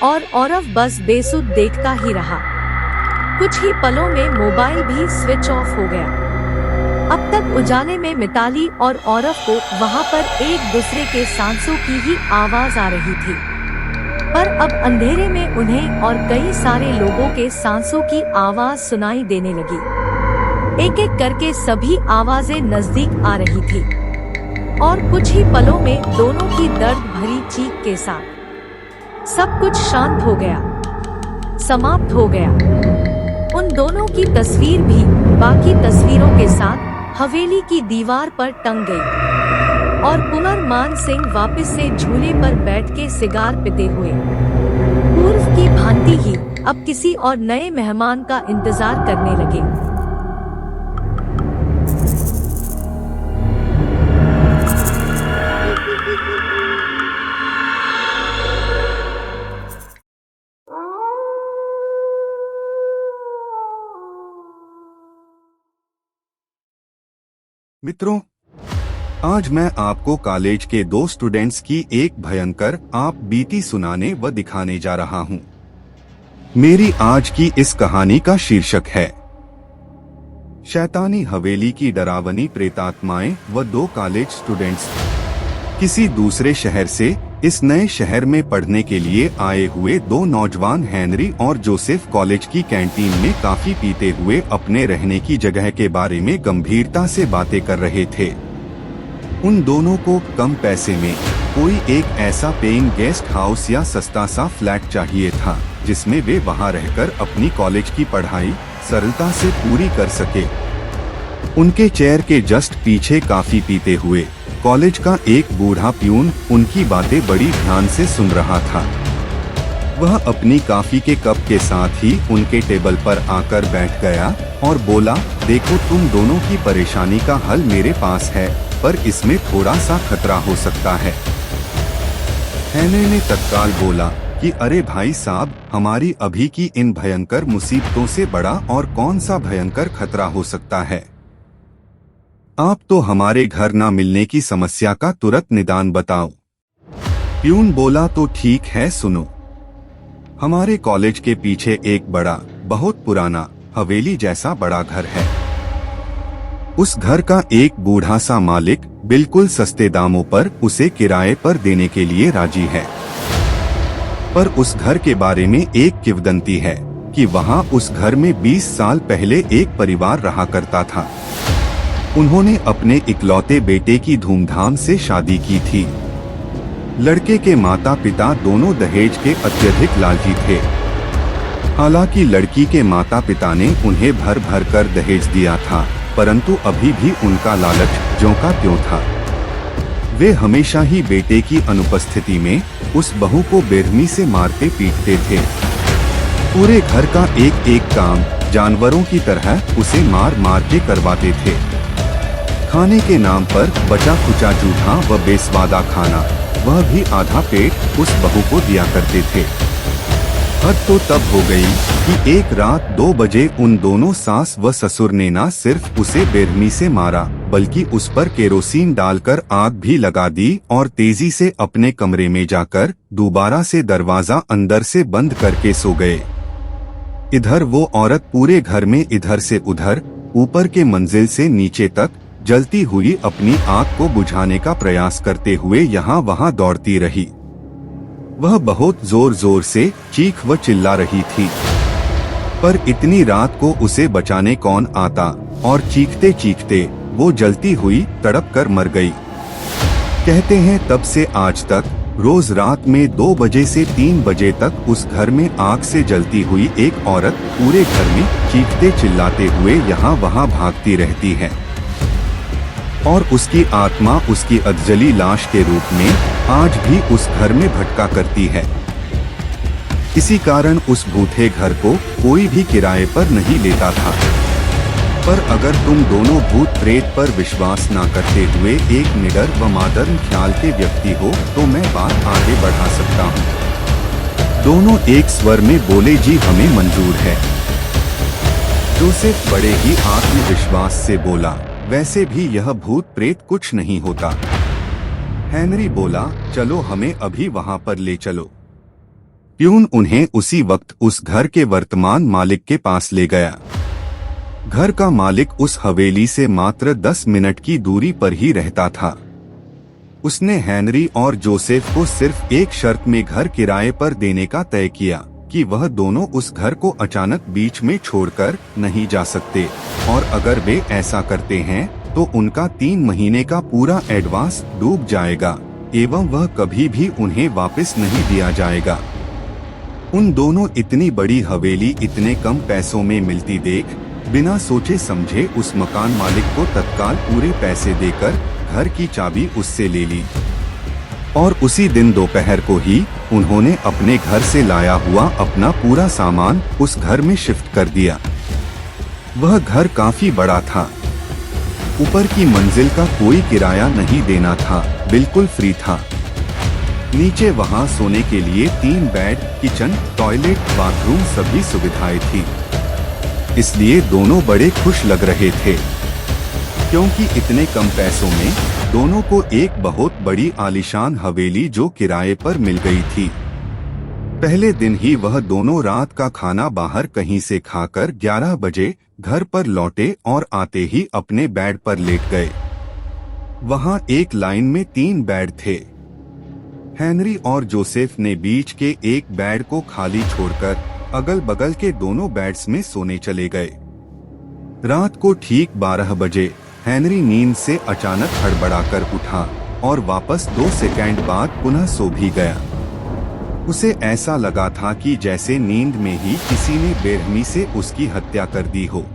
Speaker 1: और औरव बस बेसुध देखता ही रहा। कुछ ही पलों में मोबाइल भी स्विच ऑफ हो गया। अब तक उजाले में मिताली और औरव को वहां पर एक दूसरे के सांसों की ही आवाज आ रही थी, पर अब अंधेरे में उन्हें और कई सारे लोगों के सांसों की आवाज सुनाई देने लगी। एक एक करके सभी आवाजें नजदीक आ रही थी और कुछ ही पलों में दोनों की दर्द भरी चीख के साथ सब कुछ शांत हो गया, समाप्त हो गया। उन दोनों की तस्वीर भी बाकी तस्वीरों के साथ हवेली की दीवार पर टंग गई और कुंवर मान सिंह वापस से झूले पर बैठ के सिगार पीते हुए पूर्व की भांति ही अब किसी और नए मेहमान का इंतजार करने लगे।
Speaker 2: मित्रों, आज मैं आपको कॉलेज के दो स्टूडेंट्स की एक भयंकर आप बीती सुनाने व दिखाने जा रहा हूं। मेरी आज की इस कहानी का शीर्षक है शैतानी हवेली की डरावनी प्रेतात्माएं व दो कॉलेज स्टूडेंट्स। किसी दूसरे शहर से इस नए शहर में पढ़ने के लिए आए हुए दो नौजवान हेनरी और जोसेफ कॉलेज की कैंटीन में काफी पीते हुए अपने रहने की जगह के बारे में गंभीरता से बातें कर रहे थे। उन दोनों को कम पैसे में कोई एक ऐसा पेइंग गेस्ट हाउस या सस्ता सा फ्लैट चाहिए था जिसमें वे वहां रहकर अपनी कॉलेज की पढ़ाई सरलता से पूरी कर सके। उनके चेयर के जस्ट पीछे काफी पीते हुए कॉलेज का एक बूढ़ा प्यून उनकी बातें बड़ी ध्यान से सुन रहा था। वह अपनी कॉफी के कप के साथ ही उनके टेबल पर आकर बैठ गया और बोला, देखो तुम दोनों की परेशानी का हल मेरे पास है, पर इसमें थोड़ा सा खतरा हो सकता है। हेनरी ने तत्काल बोला कि अरे भाई साहब, हमारी अभी की इन भयंकर मुसीबतों से बड़ा और कौन सा भयंकर खतरा हो सकता है। आप तो हमारे घर ना मिलने की समस्या का तुरंत निदान बताओ। प्यून बोला, तो ठीक है सुनो, हमारे कॉलेज के पीछे एक बड़ा बहुत पुराना हवेली जैसा बड़ा घर है। उस घर का एक बूढ़ा सा मालिक बिल्कुल सस्ते दामों पर उसे किराए पर देने के लिए राजी है। पर उस घर के बारे में एक किंवदंती है कि वहां उस घर में 20 साल पहले एक परिवार रहा करता था। उन्होंने अपने इकलौते बेटे की धूमधाम से शादी की थी। लड़के के माता पिता दोनों दहेज के अत्यधिक लालची थे। हालांकि लड़की के माता पिता ने उन्हें भर भर कर दहेज दिया था, परंतु अभी भी उनका लालच ज्यों का त्यों था। वे हमेशा ही बेटे की अनुपस्थिति में उस बहू को बेरहमी से मारते पीटते थे। पूरे घर का एक एक काम जानवरों की तरह उसे मार मार के करवाते थे। खाने के नाम पर बचा खुचा जूठा व बेस्वादा खाना, वह भी आधा पेट उस बहू को दिया करते थे। हद तो तब हो गई कि एक रात 2 बजे उन दोनों सास व ससुर ने न सिर्फ उसे बेरहमी से मारा बल्कि उस पर केरोसिन डालकर आग भी लगा दी और तेजी से अपने कमरे में जाकर दोबारा से दरवाजा अंदर से बंद करके सो गए। इधर वो औरत पूरे घर में इधर से उधर, ऊपर के मंजिल से नीचे तक जलती हुई अपनी आग को बुझाने का प्रयास करते हुए यहाँ वहाँ दौड़ती रही। वह बहुत जोर जोर से चीख व चिल्ला रही थी, पर इतनी रात को उसे बचाने कौन आता, और चीखते चीखते वो जलती हुई तड़प कर मर गई। कहते हैं तब से आज तक रोज रात में 2 बजे से 3 बजे तक उस घर में आग से जलती हुई एक औरत पूरे घर में चीखते चिल्लाते हुए यहाँ वहाँ भागती रहती है, और उसकी आत्मा उसकी अधजली लाश के रूप में आज भी उस घर में भटका करती है। इसी कारण उस भूखे घर को कोई भी किराए पर नहीं लेता था। पर अगर तुम दोनों भूत प्रेत पर विश्वास न करते हुए एक निडर व मॉडर्न ख्याल के व्यक्ति हो तो मैं बात आगे बढ़ा सकता हूँ। दोनों एक स्वर में बोले, जी हमें मंजूर है। जोसेफ बड़े ही आत्मविश्वास से बोला, वैसे भी यह भूत प्रेत कुछ नहीं होता। हेनरी बोला, चलो हमें अभी वहाँ पर ले चलो। प्यून उन्हें उसी वक्त उस घर के वर्तमान मालिक के पास ले गया। घर का मालिक उस हवेली से मात्र 10 मिनट की दूरी पर ही रहता था। उसने हेनरी और जोसेफ को सिर्फ एक शर्त में घर किराए पर देने का तय किया कि वह दोनों उस घर को अचानक बीच में छोड़कर नहीं जा सकते, और अगर वे ऐसा करते हैं तो उनका 3 महीने का पूरा एडवांस डूब जाएगा एवं वह कभी भी उन्हें वापस नहीं दिया जाएगा। उन दोनों इतनी बड़ी हवेली इतने कम पैसों में मिलती देख बिना सोचे समझे उस मकान मालिक को तत्काल पूरे पैसे देकर घर की चाबी उससे ले ली, और उसी दिन दोपहर को ही उन्होंने अपने घर से लाया हुआ अपना पूरा सामान उस घर में शिफ्ट कर दिया। वह घर काफी बड़ा था। ऊपर की मंजिल का कोई किराया नहीं देना था, बिल्कुल फ्री था। नीचे वहां सोने के लिए 3 बेड, किचन, टॉयलेट, बाथरूम सभी सुविधाएं थी। इसलिए दोनों बड़े खुश लग रहे थे, क्योंकि इतने कम पैसों में दोनों को एक बहुत बड़ी आलीशान हवेली जो किराए पर मिल गई थी। पहले दिन ही वह दोनों रात का खाना बाहर कहीं से खाकर 11 बजे घर पर लौटे और आते ही अपने बेड पर लेट गए। वहां एक लाइन में 3 बेड थे। हेनरी और जोसेफ ने बीच के एक बेड को खाली छोड़कर अगल बगल के दोनों बेड्स में सोने चले गए। रात को ठीक 12 बजे हेनरी नींद से अचानक हड़बड़ाकर उठा और वापस 2 सेकंड बाद पुनः सो भी गया। उसे ऐसा लगा था कि जैसे नींद में ही किसी ने बेरहमी से उसकी हत्या कर दी हो।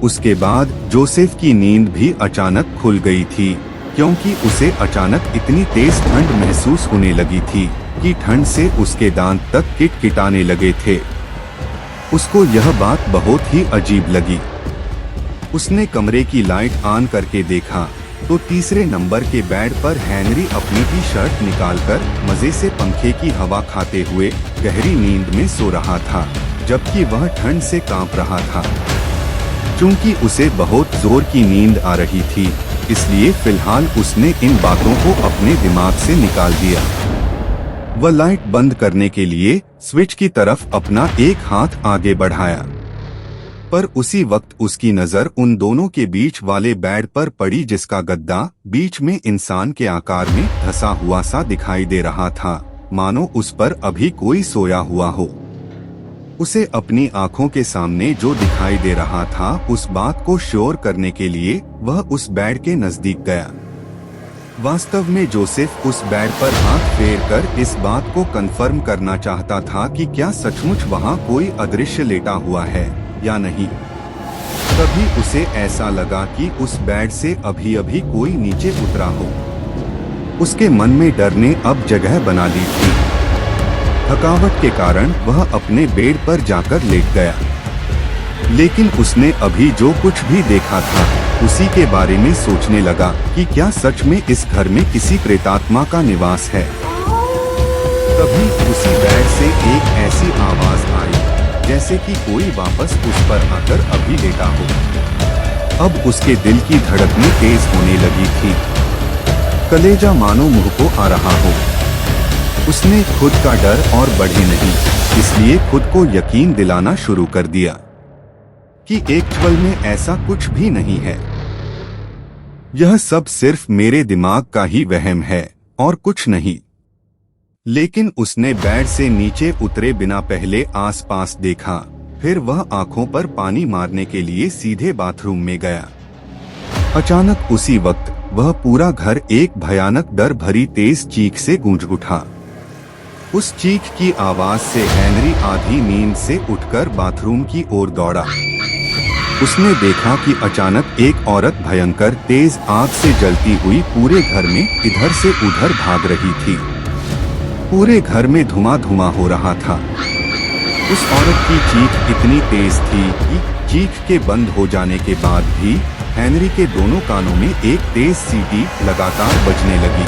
Speaker 2: उसके बाद जोसेफ की नींद भी अचानक खुल गई थी, क्योंकि उसे अचानक इतनी तेज ठंड महसूस होने लगी थी कि ठंड से उसके दांत तक किटकिटाने लगे थे। उसको यह बात बहुत ही अजीब लगी। उसने कमरे की लाइट ऑन करके देखा तो तीसरे नंबर के बेड पर हेनरी अपनी टी शर्ट निकालकर मजे से पंखे की हवा खाते हुए गहरी नींद में सो रहा था, जबकि वह ठंड से कांप रहा था। चूंकि उसे बहुत जोर की नींद आ रही थी, इसलिए फिलहाल उसने इन बातों को अपने दिमाग से निकाल दिया। वह लाइट बंद करने के लिए स्विच की तरफ अपना एक हाथ आगे बढ़ाया, पर उसी वक्त उसकी नजर उन दोनों के बीच वाले बेड पर पड़ी, जिसका गद्दा बीच में इंसान के आकार में धंसा हुआ सा दिखाई दे रहा था, मानो उस पर अभी कोई सोया हुआ हो। उसे अपनी आंखों के सामने जो दिखाई दे रहा था उस बात को श्योर करने के लिए वह उस बेड के नजदीक गया। वास्तव में जोसेफ उस बेड पर हाथ फेर कर इस बात को कंफर्म करना चाहता था कि क्या सचमुच वहां कोई अदृश्य लेटा हुआ है या नहीं। तभी उसे ऐसा लगा कि उस बेड से अभी अभी कोई नीचे उतरा हो। उसके मन में डर ने अब जगह बना ली थी। थकावट के कारण वह अपने बेड पर जाकर लेट गया, लेकिन उसने अभी जो कुछ भी देखा था उसी के बारे में सोचने लगा कि क्या सच में इस घर में किसी प्रेतात्मा का निवास है। तभी उसी बेड से एक ऐसी आवाज आई जैसे कि कोई वापस उस पर आकर अभी लेटा हो। अब उसके दिल की धड़कनें तेज होने लगी थी, कलेजा मानो मुंह को आ रहा हो। उसने खुद का डर और बढ़े नहीं, इसलिए खुद को यकीन दिलाना शुरू कर दिया कि एक्चुअल में ऐसा कुछ भी नहीं है। यह सब सिर्फ मेरे दिमाग का ही वहम है और कुछ नहीं। लेकिन उसने बेड से नीचे उतरे बिना पहले आसपास देखा, फिर वह आंखों पर पानी मारने के लिए सीधे बाथरूम में गया। अचानक उसी वक्त वह पूरा घर एक भयानक डर भरी तेज चीख से गूंज उठा। उस चीख की आवाज से हेनरी आधी नींद से उठकर बाथरूम की ओर दौड़ा। उसने देखा कि अचानक एक औरत भयंकर तेज आग से जलती हुई पूरे घर में इधर से उधर भाग रही थी। पूरे घर में धुआं धुआं हो रहा था। उस औरत की चीख इतनी तेज थी कि चीख के बंद हो जाने के बाद भी हेनरी के दोनों कानों में एक तेज सीटी लगातार बजने लगी।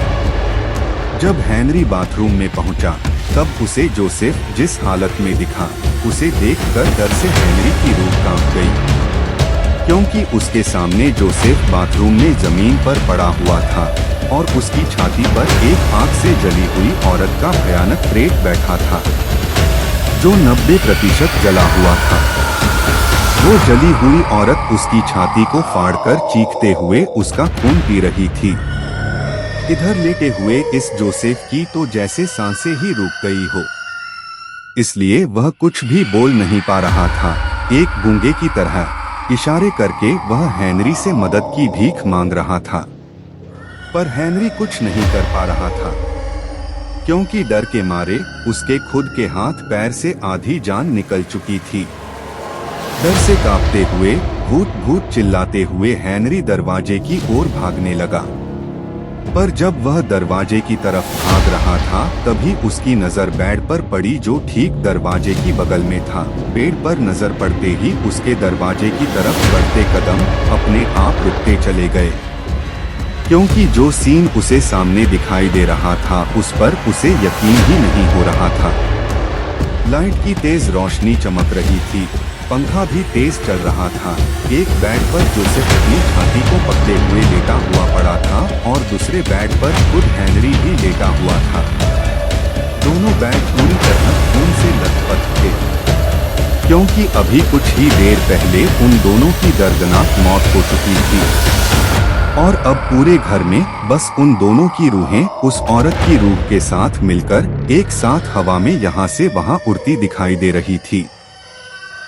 Speaker 2: जब हेनरी बाथरूम में पहुंचा, तब उसे जोसेफ जिस हालत में दिखा, उसे देखकर डर से हेनरी की रूह कांप गई, क्योंकि उसके सामने जोसेफ बाथरूम में जमीन पर पड़ा हुआ था और उसकी छाती पर एक आग से जली हुई औरत का भयानक प्रेत बैठा था, जो 90% जला हुआ था। वो जली हुई औरत उसकी छाती को फाड़कर चीखते हुए उसका खून पी रही थी। इधर लेटे हुए इस जोसेफ की तो जैसे सांसें ही रुक गई हो, इसलिए वह कुछ भी बोल नहीं पा रहा था। एक गूंगे की तरह इशारे करके वह हेनरी से मदद की भीख मांग रहा था, पर हेनरी कुछ नहीं कर पा रहा था, क्योंकि डर के मारे उसके खुद के हाथ पैर से आधी जान निकल चुकी थी। डर से कांपते हुए, भूत भूत चिल्लाते हुए हेनरी दरवाजे की ओर भागने लगा। पर जब वह दरवाजे की तरफ भाग रहा था, तभी उसकी नजर बेड पर पड़ी, जो ठीक दरवाजे की बगल में था। बेड पर नजर पड़ते ही उसके दरवाजे की तरफ बढ़ते कदम अपने आप रुकते चले गए, क्योंकि जो सीन उसे सामने दिखाई दे रहा था उस पर उसे यकीन ही नहीं हो रहा था। लाइट की तेज रोशनी चमक रही थी, पंखा भी तेज चल रहा था। एक बेड पर जोसेफ अपनी छाती को पकड़े हुए लेटा हुआ पड़ा था और दूसरे बेड पर खुद हेनरी भी लेटा हुआ था। दोनों बेड पूरी तरह खून से लथपथ थे, क्योंकि अभी कुछ ही देर पहले उन दोनों की दर्दनाक मौत हो चुकी थी और अब पूरे घर में बस उन दोनों की रूहें उस औरत की रूह के साथ मिलकर एक साथ हवा में यहाँ से वहाँ उड़ती दिखाई दे रही थी।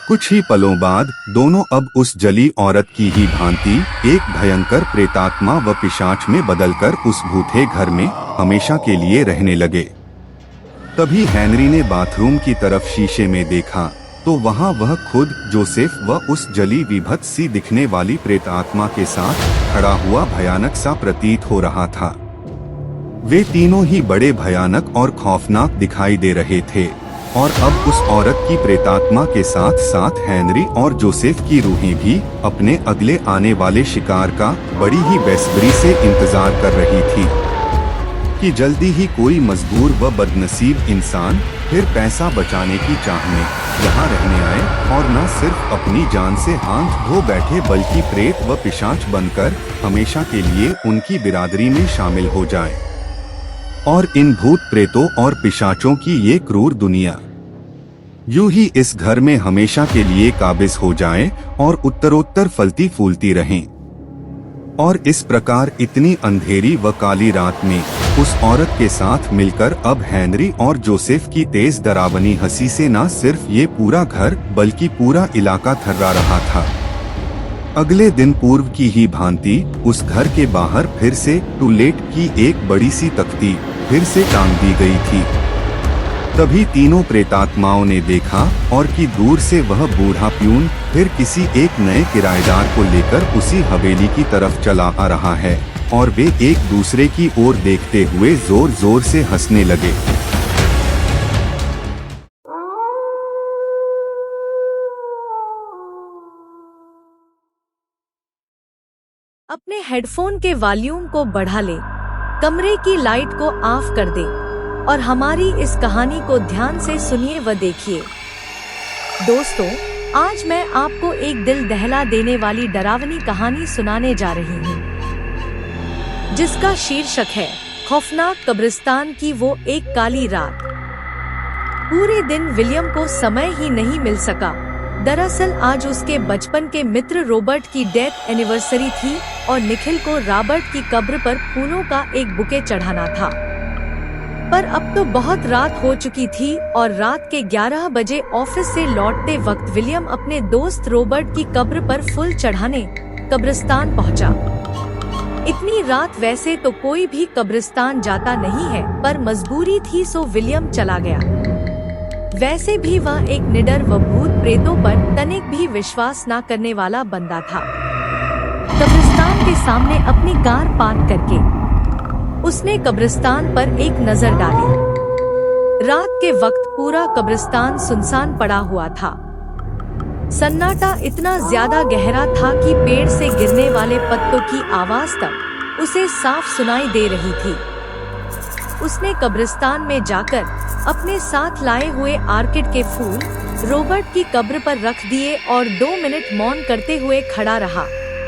Speaker 2: कुछ ही पलों बाद दोनों अब उस जली औरत की ही भांति एक भयंकर प्रेतात्मा व पिशाच में बदलकर उस भूखे घर में हमेशा के लिए रहने लगे। तभी हेनरी ने बाथरूम की तरफ शीशे में देखा तो वहाँ वह खुद जोसेफ व उस जली विभत्स सी दिखने वाली प्रेतात्मा के साथ खड़ा हुआ भयानक सा प्रतीत हो रहा था। वे तीनों ही बड़े भयानक और खौफनाक दिखाई दे रहे थे और अब उस औरत की प्रेतात्मा के साथ साथ हेनरी और जोसेफ की रूहें भी अपने अगले आने वाले शिकार का बड़ी ही बेसब्री से इंतजार कर रही थी कि जल्दी ही कोई मजबूर व बदनसीब इंसान फिर पैसा बचाने की चाह में यहाँ रहने आए और न सिर्फ अपनी जान से हाथ धो बैठे बल्कि प्रेत व पिशाच बनकर हमेशा के लिए उनकी बिरादरी में शामिल हो जाए और इन भूत प्रेतों और पिशाचों की ये क्रूर दुनिया यूं ही इस घर में हमेशा के लिए काबिज हो जाए और उत्तरोत्तर फलती फूलती रहें। और इस प्रकार इतनी अंधेरी व काली रात में उस औरत के साथ मिलकर अब हेनरी और जोसेफ की तेज डरावनी हंसी से न सिर्फ ये पूरा घर बल्कि पूरा इलाका थर्रा रहा था। अगले दिन पूर्व की ही भांति उस घर के बाहर फिर से टूलेट की एक बड़ी सी तख्ती फिर से टांग दी गई थी। तभी तीनों प्रेतात्माओं ने देखा और कि दूर से वह बूढ़ा प्यून फिर किसी एक नए किराएदार को लेकर उसी हवेली की तरफ चला आ रहा है और वे एक दूसरे की ओर देखते हुए जोर जोर से हंसने लगे।
Speaker 1: अपने हेडफोन के वॉल्यूम को बढ़ा ले, कमरे की लाइट को ऑफ कर दे और हमारी इस कहानी को ध्यान से सुनिए व देखिए। दोस्तों, आज मैं आपको एक दिल दहला देने वाली डरावनी कहानी सुनाने जा रही हूँ, जिसका शीर्षक है खौफनाक कब्रिस्तान की वो एक काली रात। पूरे दिन विलियम को समय ही नहीं मिल सका। दरअसल आज उसके बचपन के मित्र रॉबर्ट की डेथ एनिवर्सरी थी और निखिल को रॉबर्ट की कब्र पर फूलों का एक बुके चढ़ाना था। पर अब तो बहुत रात हो चुकी थी और रात के 11 बजे ऑफिस से लौटते वक्त विलियम अपने दोस्त रॉबर्ट की कब्र पर फूल चढ़ाने कब्रिस्तान पहुंचा। इतनी रात वैसे तो कोई भी कब्रिस्तान जाता नहीं है, पर मजबूरी थी सो विलियम चला गया। वैसे भी वह एक निडर व भूत प्रेतों पर तनिक भी विश्वास न करने वाला बंदा था। कब्रिस्तान के सामने अपनी कार पार्क करके उसने कब्रिस्तान पर एक नजर डाली। रात के वक्त पूरा कब्रिस्तान सुनसान पड़ा हुआ था। सन्नाटा इतना ज्यादा गहरा था कि पेड़ से गिरने वाले पत्तों की आवाज तक उसे साफ सुनाई दे रही थी। उसने कब्रिस्तान में जाकर अपने साथ लाए हुए आर्किड के फूल रॉबर्ट की कब्र पर रख दिए और 2 मिनट मौन करते हुए खड़ा रहा।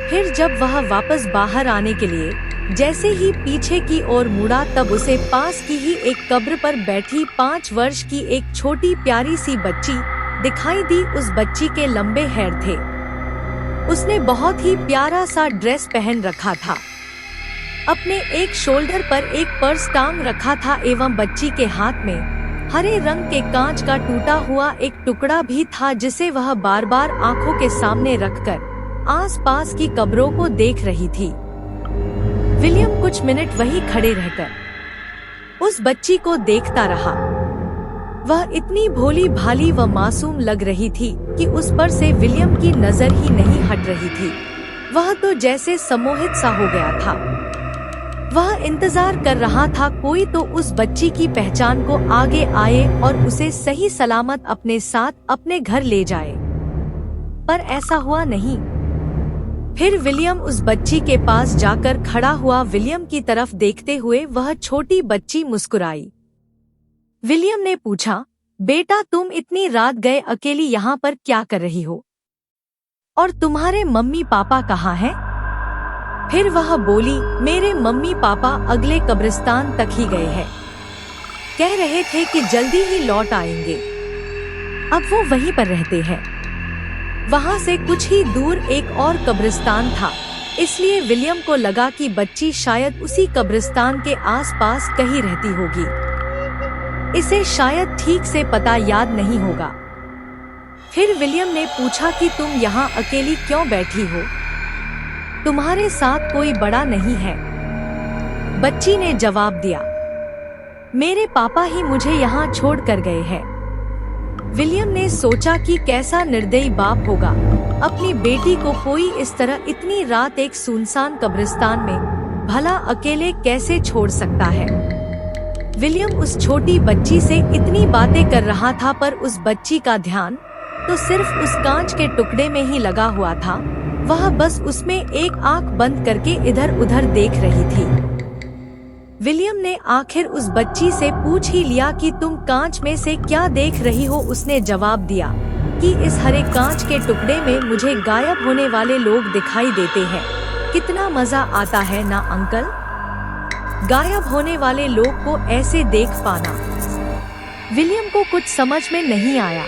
Speaker 1: फिर जब वह वापस बाहर आने के लिए जैसे ही पीछे की ओर मुड़ा, तब उसे पास की ही एक कब्र पर बैठी 5 वर्ष की एक छोटी प्यारी सी बच्ची दिखाई दी। उस बच्ची के लंबे हेयर थे। उसने बहुत ही प्यारा सा ड्रेस पहन रखा था। अपने एक शोल्डर पर एक पर्स टांग रखा था एवं बच्ची के हाथ में हरे रंग के कांच का टूटा हुआ एक टुकड़ा भी था, जिसे वह बार बार आंखों के सामने रखकर आसपास की कब्रों को देख रही थी। विलियम कुछ मिनट वहीं खड़े रहकर उस बच्ची को देखता रहा। वह इतनी भोली भाली व मासूम लग रही थी कि उस पर से विलियम की नजर ही नहीं हट रही थी। वह तो जैसे सम्मोहित सा हो गया था। वह इंतजार कर रहा था कोई तो उस बच्ची की पहचान को आगे आए और उसे सही सलामत अपने साथ अपने घर ले जाए, पर ऐसा हुआ नहीं। फिर विलियम उस बच्ची के पास जाकर खड़ा हुआ। विलियम की तरफ देखते हुए वह छोटी बच्ची मुस्कुराई। विलियम ने पूछा, बेटा तुम इतनी रात गए अकेली यहाँ पर क्या कर रही हो? और तुम्हारे मम्मी पापा कहाँ हैं? फिर वह बोली, मेरे मम्मी पापा अगले कब्रिस्तान तक ही गए हैं। कह रहे थे कि जल्दी ही लौट आएंगे। अब वो वहीं पर रहते हैं। वहाँ से कुछ ही दूर एक और कब्रिस्तान था, इसलिए विलियम को लगा कि बच्ची शायद उसी कब्रिस्तान के आसपास कहीं रहती होगी। इसे शायद ठीक से पता याद नहीं होगा। फिर विलियम ने पूछा कि तुम यहाँ अकेली क्यों बैठी हो? तुम्हारे साथ कोई बड़ा नहीं है? बच्ची ने जवाब दिया, मेरे पापा ही मुझे यहाँ छोड़ कर गए हैं। विलियम ने सोचा कि कैसा निर्दयी बाप होगा, अपनी बेटी को कोई इस तरह इतनी रात एक सुनसान कब्रिस्तान में भला अकेले कैसे छोड़ सकता है। विलियम उस छोटी बच्ची से इतनी बातें कर रहा था, पर उस बच्ची का ध्यान तो सिर्फ उस कांच के टुकड़े में ही लगा हुआ था। वह बस उसमें एक आंख बंद करके इधर उधर देख रही थी। विलियम ने आखिर उस बच्ची से पूछ ही लिया कि तुम कांच में से क्या देख रही हो? उसने जवाब दिया कि इस हरे कांच के टुकड़े में मुझे गायब होने वाले लोग दिखाई देते हैं। कितना मजा आता है ना अंकल, गायब होने वाले लोग को ऐसे देख पाना। विलियम को कुछ समझ में नहीं आया।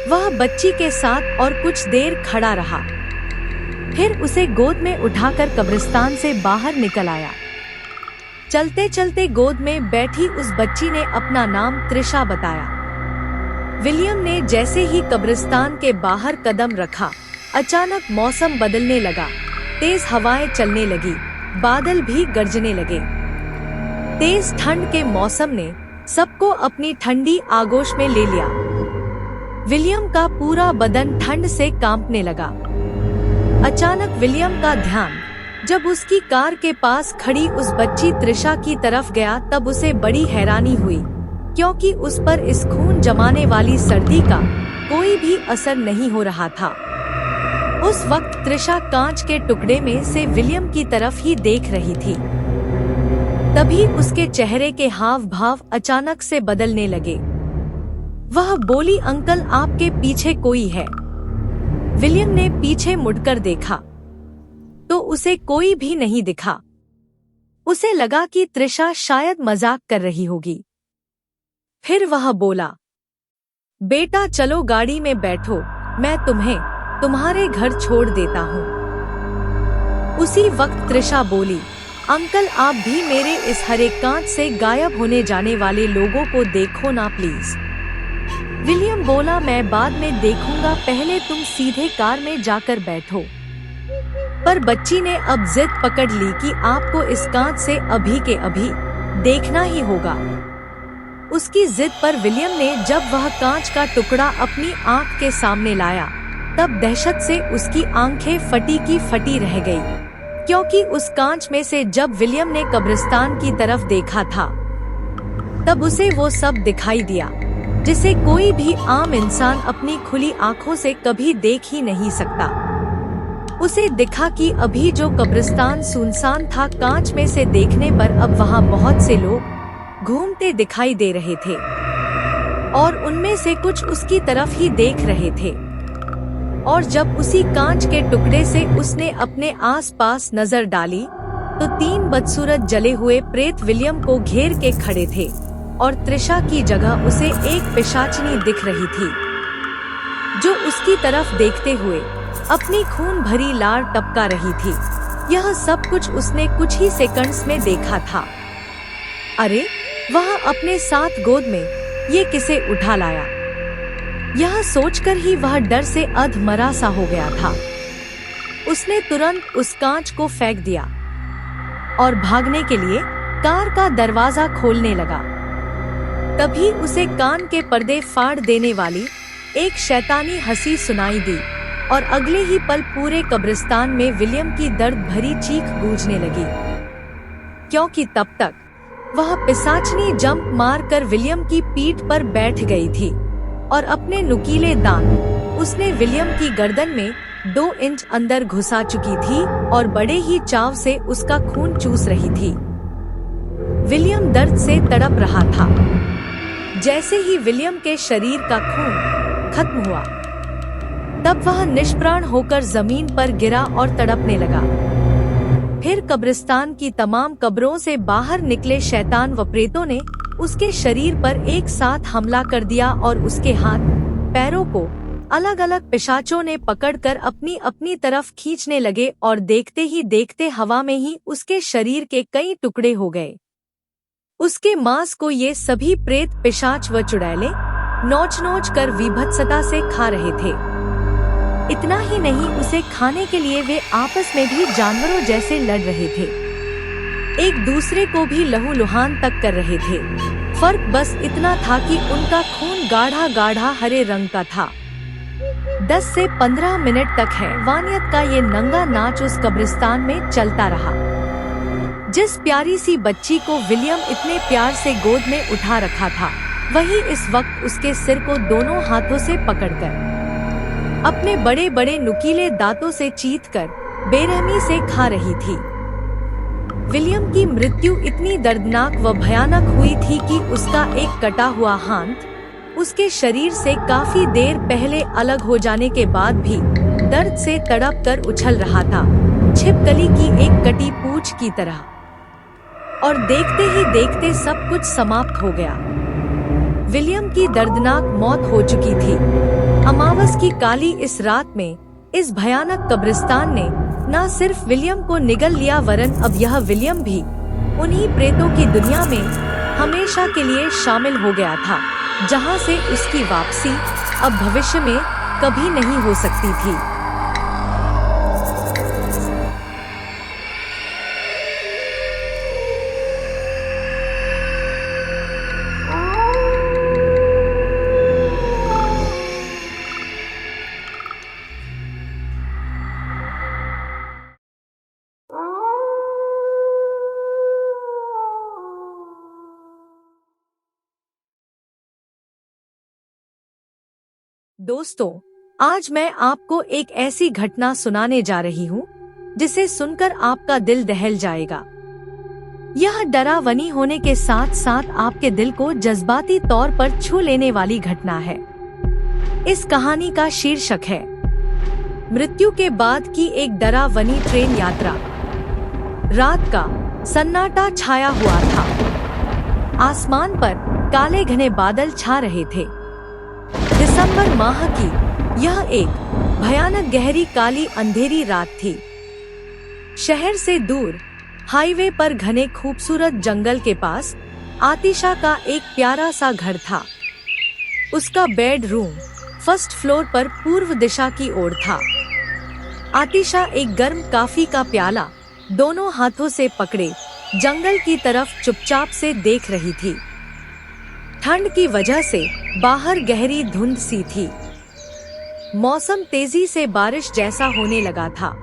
Speaker 1: वह बच्ची के साथ और कुछ देर खड़ा रहा, फिर उसे गोद में उठाकर कब्रिस्तान से बाहर निकल आया। चलते चलते गोद में बैठी उस बच्ची ने अपना नाम त्रिशा बताया। विलियम ने जैसे ही कब्रिस्तान के बाहर कदम रखा, अचानक मौसम बदलने लगा। तेज हवाएं चलने लगी, बादल भी गरजने लगे। तेज ठंड के मौसम ने सबको अपनी ठंडी आगोश में ले लिया। विलियम का पूरा बदन ठंड से कांपने लगा। अचानक विलियम का ध्यान जब उसकी कार के पास खड़ी उस बच्ची त्रिशा की तरफ गया, तब उसे बड़ी हैरानी हुई, क्योंकि उस पर इस खून जमाने वाली सर्दी का कोई भी असर नहीं हो रहा था। उस वक्त त्रिशा कांच के टुकड़े में से विलियम की तरफ ही देख रही थी। तभी उसके चेहरे के हाव भाव अचानक से बदलने लगे। वह बोली, अंकल आपके पीछे कोई है। विलियम ने पीछे मुड़कर देखा तो उसे कोई भी नहीं दिखा। उसे लगा कि त्रिशा शायद मजाक कर रही होगी। फिर वह बोला, बेटा चलो गाड़ी में बैठो, मैं तुम्हें तुम्हारे घर छोड़ देता हूँ। उसी वक्त त्रिशा बोली, अंकल आप भी मेरे इस हरे कांच से गायब होने जाने वाले लोगों को देखो ना प्लीज। विलियम बोला, मैं बाद में देखूंगा, पहले तुम सीधे कार में जाकर बैठो। पर बच्ची ने अब जिद पकड़ ली कि आपको इस कांच से अभी के अभी देखना ही होगा। उसकी जिद पर विलियम ने जब वह कांच का टुकड़ा अपनी आंख के सामने लाया तब दहशत से उसकी आंखें फटी की फटी रह गई, क्योंकि उस कांच में से जब विलियम ने कब्रिस्तान की तरफ देखा था तब उसे वो सब दिखाई दिया जिसे कोई भी आम इंसान अपनी खुली आंखों से कभी देख ही नहीं सकता। उसे दिखा कि अभी जो कब्रिस्तान सुनसान था, कांच में से देखने पर अब वहाँ बहुत से लोग घूमते दिखाई दे रहे थे और उनमें से कुछ उसकी तरफ ही देख रहे थे। और जब उसी कांच के टुकड़े से उसने अपने आसपास नजर डाली तो 3 बदसूरत जले हुए प्रेत विलियम को घेर के खड़े थे और त्रिशा की जगह उसे एक पिशाचनी दिख रही थी जो उसकी तरफ देखते हुए अपनी खून भरी लार टपका रही थी। यह सब कुछ उसने कुछ ही सेकंड्स में देखा था। अरे वह अपने साथ गोद में ये किसे उठा लाया, यह सोचकर ही वह डर से अधमरा सा हो गया था। उसने तुरंत उस कांच को फेंक दिया और भागने के लिए कार का दरवाजा खोलने लगा। तभी उसे कान के पर्दे फाड़ देने वाली एक शैतानी हंसी सुनाई दी और अगले ही पल पूरे कब्रिस्तान में विलियम की दर्द भरी चीख गूंजने लगी, क्योंकि तब तक वह पिशाचनी जंप मारकर विलियम की पीठ पर बैठ गई थी और अपने नुकीले दांत उसने विलियम की गर्दन में 2 इंच अंदर घुसा चुकी थी और बड़े ही चाव से उसका खून चूस रही थी। विलियम दर्द से तड़प रहा था। जैसे ही विलियम के शरीर का खून खत्म हुआ तब वह निष्प्राण होकर जमीन पर गिरा और तड़पने लगा। फिर कब्रिस्तान की तमाम कब्रों से बाहर निकले शैतान व प्रेतों ने उसके शरीर पर एक साथ हमला कर दिया और उसके हाथ पैरों को अलग अलग पिशाचों ने पकड़कर अपनी अपनी तरफ खींचने लगे और देखते ही देखते हवा में ही उसके शरीर के कई टुकड़े हो गए। उसके मांस को ये सभी प्रेत पिशाच व चुड़ैले नोच नोच कर विभत्सता से खा रहे थे। इतना ही नहीं, उसे खाने के लिए वे आपस में भी जानवरों जैसे लड़ रहे थे, एक दूसरे को भी लहूलुहान तक कर रहे थे। फर्क बस इतना था कि उनका खून गाढ़ा गाढ़ा हरे रंग का था। 10 से 15 मिनट तक हैवानियत का ये नंगा नाच उस कब्रिस्तान में चलता रहा। जिस प्यारी सी बच्ची को विलियम इतने प्यार से गोद में उठा रखा था, वही इस वक्त उसके सिर को दोनों हाथों से पकड़कर अपने बड़े बड़े नुकीले दांतों से चीथकर बेरहमी से खा रही थी। विलियम की मृत्यु इतनी दर्दनाक व भयानक हुई थी कि उसका एक कटा हुआ हाथ उसके शरीर से काफी देर पहले अलग हो जाने के बाद भी दर्द से तड़प कर उछल रहा था, छिपकली की एक कटी पूंछ की तरह। और देखते ही देखते सब कुछ समाप्त हो गया। विलियम की दर्दनाक मौत हो चुकी थी। अमावस की काली इस रात में इस भयानक कब्रिस्तान ने न सिर्फ विलियम को निगल लिया, वरन अब यह विलियम भी उन्हीं प्रेतों की दुनिया में हमेशा के लिए शामिल हो गया था, जहां से उसकी वापसी अब भविष्य में कभी नहीं हो सकती थी। दोस्तों, आज मैं आपको एक ऐसी घटना सुनाने जा रही हूँ जिसे सुनकर आपका दिल दहल जाएगा। यह डरावनी होने के साथ साथ आपके दिल को जज्बाती तौर पर छू लेने वाली घटना है। इस कहानी का शीर्षक है मृत्यु के बाद की एक डरावनी ट्रेन यात्रा। रात का सन्नाटा छाया हुआ था। आसमान पर काले घने बादल छा रहे थे। दिसंबर माह की यह एक भयानक गहरी काली अंधेरी रात थी। शहर से दूर हाईवे पर घने खूबसूरत जंगल के पास आतिशा का एक प्यारा सा घर था। उसका बेडरूम फर्स्ट फ्लोर पर पूर्व दिशा की ओर था। आतिशा एक गर्म कॉफी का प्याला दोनों हाथों से पकड़े जंगल की तरफ चुपचाप से देख रही थी। ठंड की वजह से बाहर गहरी धुंध सी थी। मौसम तेजी से बारिश जैसा होने लगा था।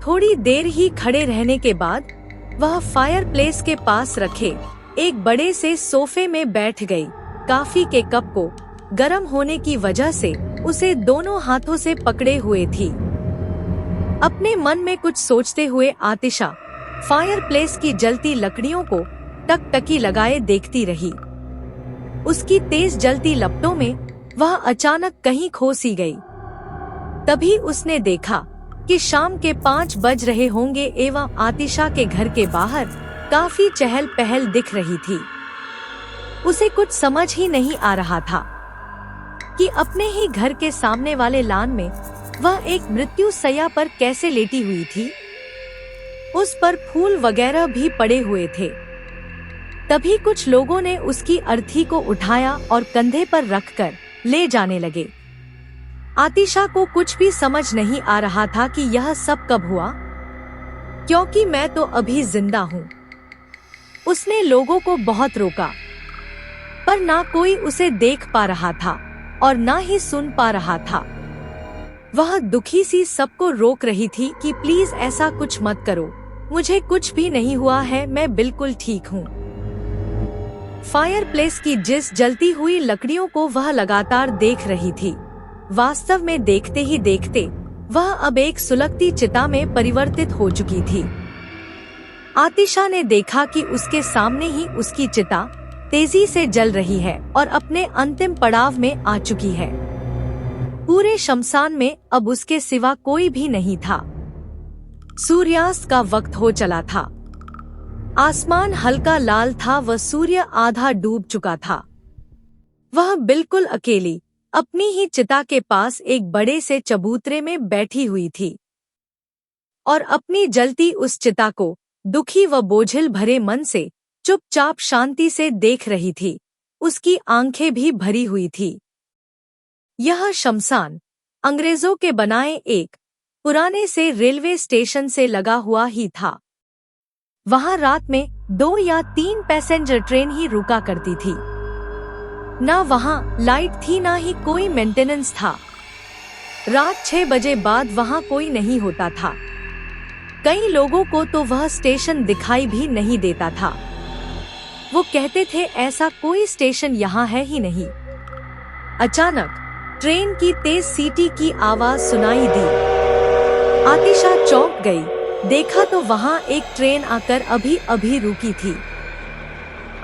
Speaker 1: थोड़ी देर ही खड़े रहने के बाद वह फायरप्लेस के पास रखे एक बड़े से सोफे में बैठ गई। कॉफी के कप को गर्म होने की वजह से उसे दोनों हाथों से पकड़े हुए थी। अपने मन में कुछ सोचते हुए आतिशा फायरप्लेस की जलती लकड़ियों को टकटकी लगाए देखती रही। उसकी तेज जलती लपटों में वह अचानक कहीं खो सी गई। तभी उसने देखा कि शाम के 5 बज रहे होंगे एवं आतिशा के घर के बाहर काफी चहल पहल दिख रही थी। उसे कुछ समझ ही नहीं आ रहा था कि अपने ही घर के सामने वाले लान में वह एक मृत्यु शैया पर कैसे लेटी हुई थी। उस पर फूल वगैरह भी पड़े हुए थे। तभी कुछ लोगों ने उसकी अर्थी को उठाया और कंधे पर रखकर ले जाने लगे। आतिशा को कुछ भी समझ नहीं आ रहा था कि यह सब कब हुआ, क्योंकि मैं तो अभी जिंदा हूँ। उसने लोगों को बहुत रोका, पर ना कोई उसे देख पा रहा था और ना ही सुन पा रहा था। वह दुखी सी सबको रोक रही थी कि प्लीज ऐसा कुछ मत करो, मुझे कुछ भी नहीं हुआ है, मैं बिल्कुल ठीक हूँ। फायरप्लेस की जिस जलती हुई लकड़ियों को वह लगातार देख रही थी, वास्तव में देखते ही देखते वह अब एक सुलगती चिता में परिवर्तित हो चुकी थी। आतिशा ने देखा कि उसके सामने ही उसकी चिता तेजी से जल रही है और अपने अंतिम पड़ाव में आ चुकी है। पूरे शमशान में अब उसके सिवा कोई भी नहीं था। सूर्यास्त का वक्त हो चला था। आसमान हल्का लाल था व सूर्य आधा डूब चुका था। वह बिल्कुल अकेली अपनी ही चिता के पास एक बड़े से चबूतरे में बैठी हुई थी और अपनी जलती उस चिता को दुखी व बोझिल भरे मन से चुपचाप शांति से देख रही थी। उसकी आंखें भी भरी हुई थी। यह शमशान अंग्रेजों के बनाए एक पुराने से रेलवे स्टेशन से लगा हुआ ही था। वहां रात में 2 या 3 पैसेंजर ट्रेन ही रुका करती थी। ना वहां लाइट थी ना ही कोई मेंटेनेंस था। रात 6 बजे बाद वहां कोई नहीं होता था। कई लोगों को तो वह स्टेशन दिखाई भी नहीं देता था। वो कहते थे ऐसा कोई स्टेशन यहाँ है ही नहीं। अचानक ट्रेन की तेज सीटी की आवाज सुनाई दी। आतिशा चौंक गई। देखा तो वहाँ एक ट्रेन आकर अभी अभी रुकी थी।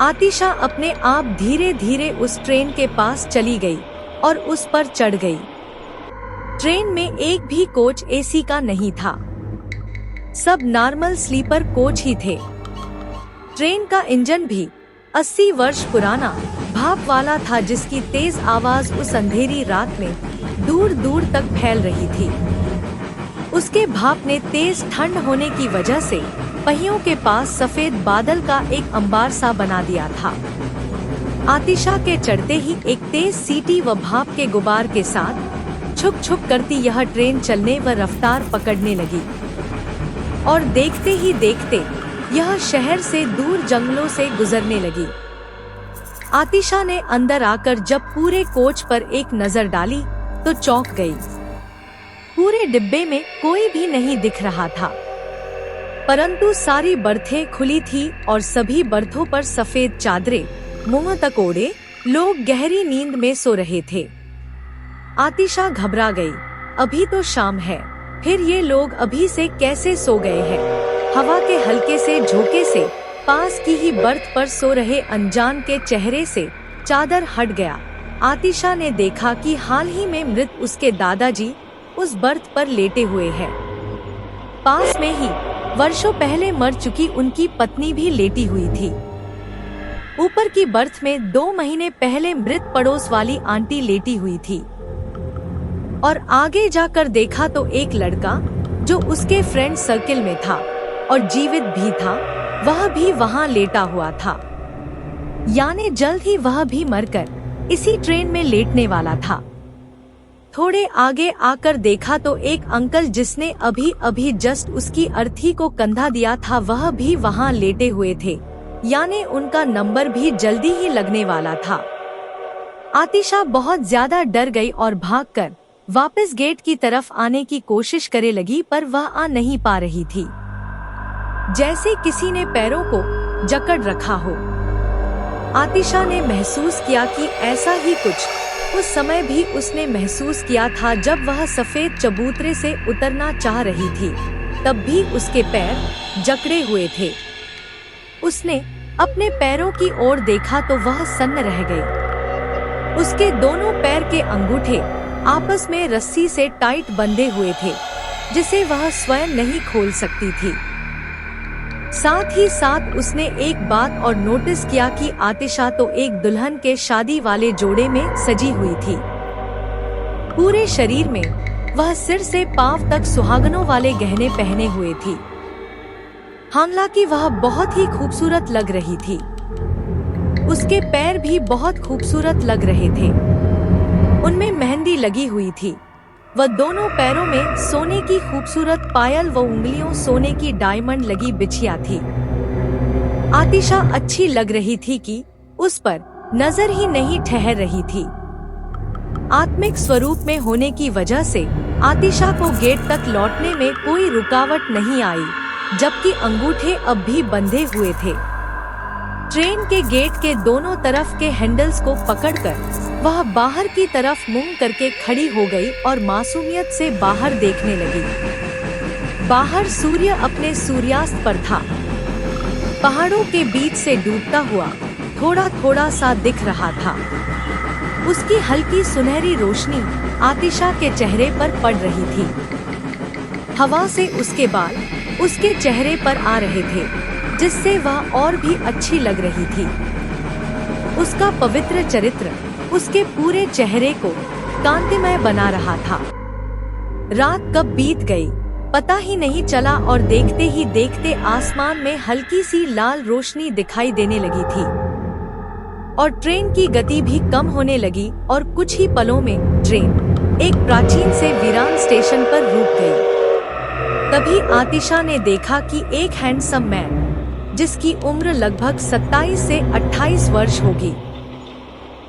Speaker 1: आतिशा अपने आप धीरे धीरे उस ट्रेन के पास चली गई और उस पर चढ़ गई। ट्रेन में एक भी कोच एसी का नहीं था। सब नॉर्मल स्लीपर कोच ही थे। ट्रेन का इंजन भी 80 वर्ष पुराना भाप वाला था, जिसकी तेज आवाज उस अंधेरी रात में दूर दूर तक फैल रही थी। उसके भाप ने तेज ठंड होने की वजह से पहियों के पास सफेद बादल का एक अंबार सा बना दिया था। आतिशा के चढ़ते ही एक तेज सीटी व भाप के गुबार के साथ छुक छुक करती यह ट्रेन चलने व रफ्तार पकड़ने लगी और देखते ही देखते यह शहर से दूर जंगलों से गुजरने लगी। आतिशा ने अंदर आकर जब पूरे कोच पर एक नजर डाली तो चौंक गई। पूरे डिब्बे में कोई भी नहीं दिख रहा था, परंतु सारी बर्थें खुली थी और सभी बर्थों पर सफेद चादरें मुंह तक ओढ़े लोग गहरी नींद में सो रहे थे। आतिशा घबरा गई। अभी तो शाम है, फिर ये लोग अभी से कैसे सो गए हैं? हवा के हल्के से झोंके से पास की ही बर्थ पर सो रहे अनजान के चेहरे से चादर हट गया। आतिशा ने देखा कि हाल ही में मृत उसके दादाजी उस बर्थ पर लेटे हुए हैं। पास में ही वर्षों पहले मर चुकी उनकी पत्नी भी लेटी हुई थी। ऊपर की बर्थ में 2 महीने पहले मृत पड़ोस वाली आंटी लेटी हुई थी। और आगे जाकर देखा तो एक लड़का जो उसके फ्रेंड सर्किल में था और जीवित भी था, वह भी वहां लेटा हुआ था। यानी जल्द ही वह भी मरकर इसी ट्रेन में लेटने वाला था। थोड़े आगे आकर देखा तो एक अंकल जिसने अभी अभी जस्ट उसकी अर्थी को कंधा दिया था, वह भी वहां लेटे हुए थे। यानी उनका नंबर भी जल्दी ही लगने वाला था। आतिशा बहुत ज्यादा डर गई और भागकर वापस गेट की तरफ आने की कोशिश करे लगी, पर वह आ नहीं पा रही थी। जैसे किसी ने पैरों को जकड़ रखा हो। आतिशा ने महसूस किया कि ऐसा ही कुछ उस समय भी उसने महसूस किया था जब वह सफेद चबूतरे से उतरना चाह रही थी। तब भी उसके पैर जकड़े हुए थे। उसने अपने पैरों की ओर देखा तो वह सन्न रह गई। उसके दोनों पैर के अंगूठे आपस में रस्सी से टाइट बंधे हुए थे, जिसे वह स्वयं नहीं खोल सकती थी। साथ ही साथ उसने एक बात और नोटिस किया कि आतिशा तो एक दुल्हन के शादी वाले जोड़े में सजी हुई थी। पूरे शरीर में वह सिर से पांव तक सुहागनों वाले गहने पहने हुए थी। हालांकि वह बहुत ही खूबसूरत लग रही थी। उसके पैर भी बहुत खूबसूरत लग रहे थे। उनमें मेहंदी लगी हुई थी। वह दोनों पैरों में सोने की खूबसूरत पायल व उंगलियों सोने की डायमंड लगी बिछिया थी। आतिशा अच्छी लग रही थी कि उस पर नजर ही नहीं ठहर रही थी। आत्मिक स्वरूप में होने की वजह से आतिशा को गेट तक लौटने में कोई रुकावट नहीं आई, जबकि अंगूठे अब भी बंधे हुए थे। ट्रेन के गेट के दोनों तरफ के हैंडल्स को पकड़कर वह बाहर की तरफ मुंह करके खड़ी हो गई और मासूमियत से बाहर देखने लगी। बाहर सूर्य अपने सूर्यास्त पर था। पहाड़ों के बीच से डूबता हुआ थोड़ा थोड़ा सा दिख रहा था। उसकी हल्की सुनहरी रोशनी आतिशा के चेहरे पर पड़ रही थी। हवा से उसके बाल उसके चेहरे पर आ रहे थे, जिससे वह और भी अच्छी लग रही थी। उसका पवित्र चरित्र उसके पूरे चेहरे को कांतिमय बना रहा था। रात कब बीत गई पता ही नहीं चला और देखते ही देखते आसमान में हल्की सी लाल रोशनी दिखाई देने लगी थी और ट्रेन की गति भी कम होने लगी और कुछ ही पलों में ट्रेन एक प्राचीन से वीरान स्टेशन पर रुक गई। तभी आतिशा ने देखा कि एक हैंडसम मैन, जिसकी उम्र लगभग 27 से 28 वर्ष होगी,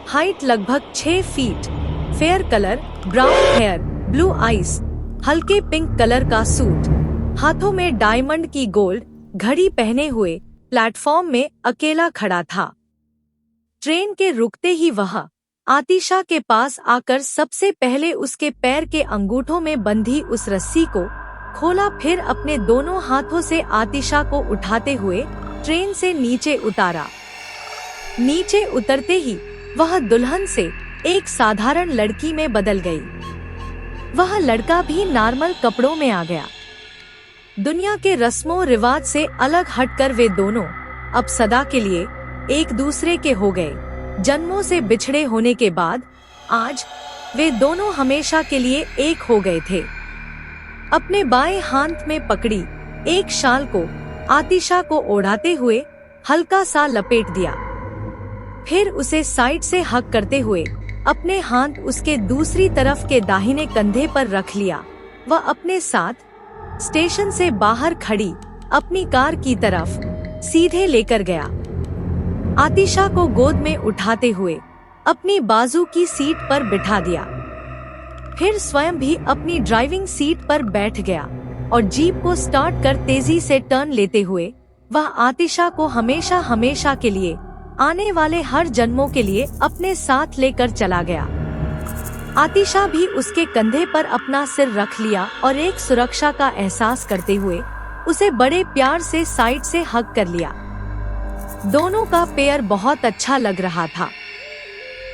Speaker 1: हाइट लगभग 6 feet, fair colour, brown hair, blue eyes, हल्के पिंक कलर का सूट, हाथों में डायमंड की गोल्ड घड़ी पहने हुए प्लेटफॉर्म में अकेला खड़ा था। ट्रेन के रुकते ही वह आतिशा के पास आकर सबसे पहले उसके पैर के अंगूठों में बंधी उस रस्सी को खोला, फिर अपने दोनों हाथों से आतिशा को उठाते हुए ट्रेन से नीचे उतारा। नीचे उतरते ही वह दुल्हन से एक साधारण लड़की में बदल गई। वह लड़का भी नॉर्मल कपड़ों में आ गया। दुनिया के रस्मों रिवाज से अलग हटकर वे दोनों अब सदा के लिए एक दूसरे के हो गए। जन्मों से बिछड़े होने के बाद आज वे दोनों हमेशा के लिए एक हो गए थे। अपने बाएं हाथ में पकड़ी एक शाल को आतिशा को ओढ़ाते हुए हल्का सा लपेट दिया, फिर उसे साइड से हक करते हुए अपने हाथ उसके दूसरी तरफ के दाहिने कंधे पर रख लिया। वह अपने साथ स्टेशन से बाहर खड़ी अपनी कार की तरफ सीधे लेकर गया। आतिशा को गोद में उठाते हुए अपनी बाजू की सीट पर बिठा दिया, फिर स्वयं भी अपनी ड्राइविंग सीट पर बैठ गया और जीप को स्टार्ट कर तेजी से टर्न लेते हुए वह आतिशा को हमेशा हमेशा के लिए आने वाले हर जन्मों के लिए अपने साथ लेकर चला गया। आतिशा भी उसके कंधे पर अपना सिर रख लिया और एक सुरक्षा का एहसास करते हुए उसे बड़े प्यार से साइड से हग कर लिया। दोनों का पेयर बहुत अच्छा लग रहा था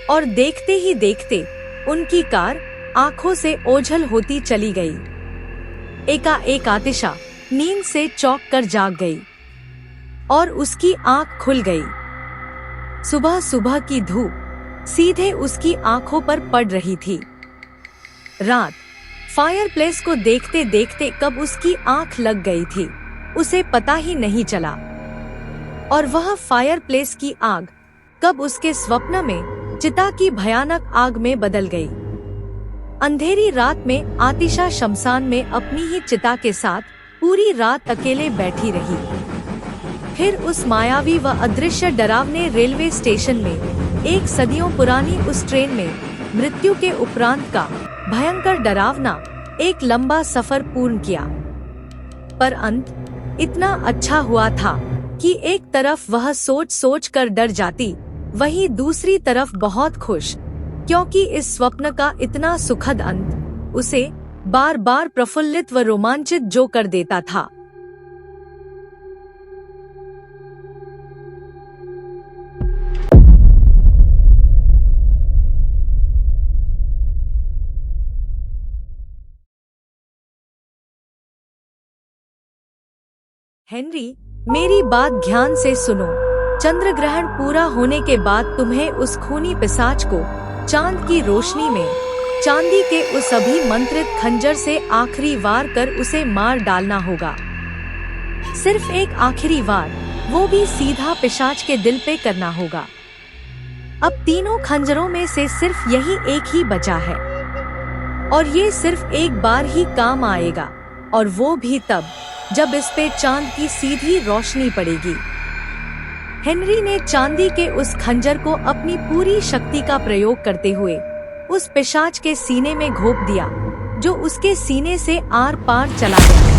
Speaker 1: और देखते ही देखते उनकी कार आंखों से ओझल होती चली गई। एकाएक आतिशा नींद से चौंक कर जाग गई और उसकी आंख खुल गई। सुबह सुबह की धूप सीधे उसकी आंखों पर पड़ रही थी। रात फायरप्लेस को देखते देखते कब उसकी आंख लग गई थी उसे पता ही नहीं चला, और वह फायरप्लेस की आग कब उसके स्वप्न में चिता की भयानक आग में बदल गई। अंधेरी रात में आतिशा शमशान में अपनी ही चिता के साथ पूरी रात अकेले बैठी रही। फिर उस मायावी व अदृश्य डरावने रेलवे स्टेशन में एक सदियों पुरानी उस ट्रेन में मृत्यु के उपरांत का भयंकर डरावना एक लंबा सफर पूर्ण किया। पर अंत इतना अच्छा हुआ था कि एक तरफ वह सोच सोच कर डर जाती, वहीं दूसरी तरफ बहुत खुश, क्योंकि इस स्वप्न का इतना सुखद अंत उसे बार बार प्रफुल्लित व रोमांचित जो कर देता था। हेनरी, मेरी बात ध्यान से सुनो। चंद्र ग्रहण पूरा होने के बाद तुम्हें उस खूनी पिशाच को चांद की रोशनी में चांदी के उस अभिमंत्रित खंजर से आखिरी वार कर उसे मार डालना होगा। सिर्फ एक आखिरी वार, वो भी सीधा पिशाच के दिल पे करना होगा। अब तीनों खंजरों में से सिर्फ यही एक ही बचा है, और ये सिर्फ एक बार ही काम आएगा, और वो भी तब जब इस पे चांद की सीधी रोशनी पड़ेगी। हेनरी ने चांदी के उस खंजर को अपनी पूरी शक्ति का प्रयोग करते हुए उस पिशाच के सीने में घोंप दिया, जो उसके सीने से आर पार चला गया।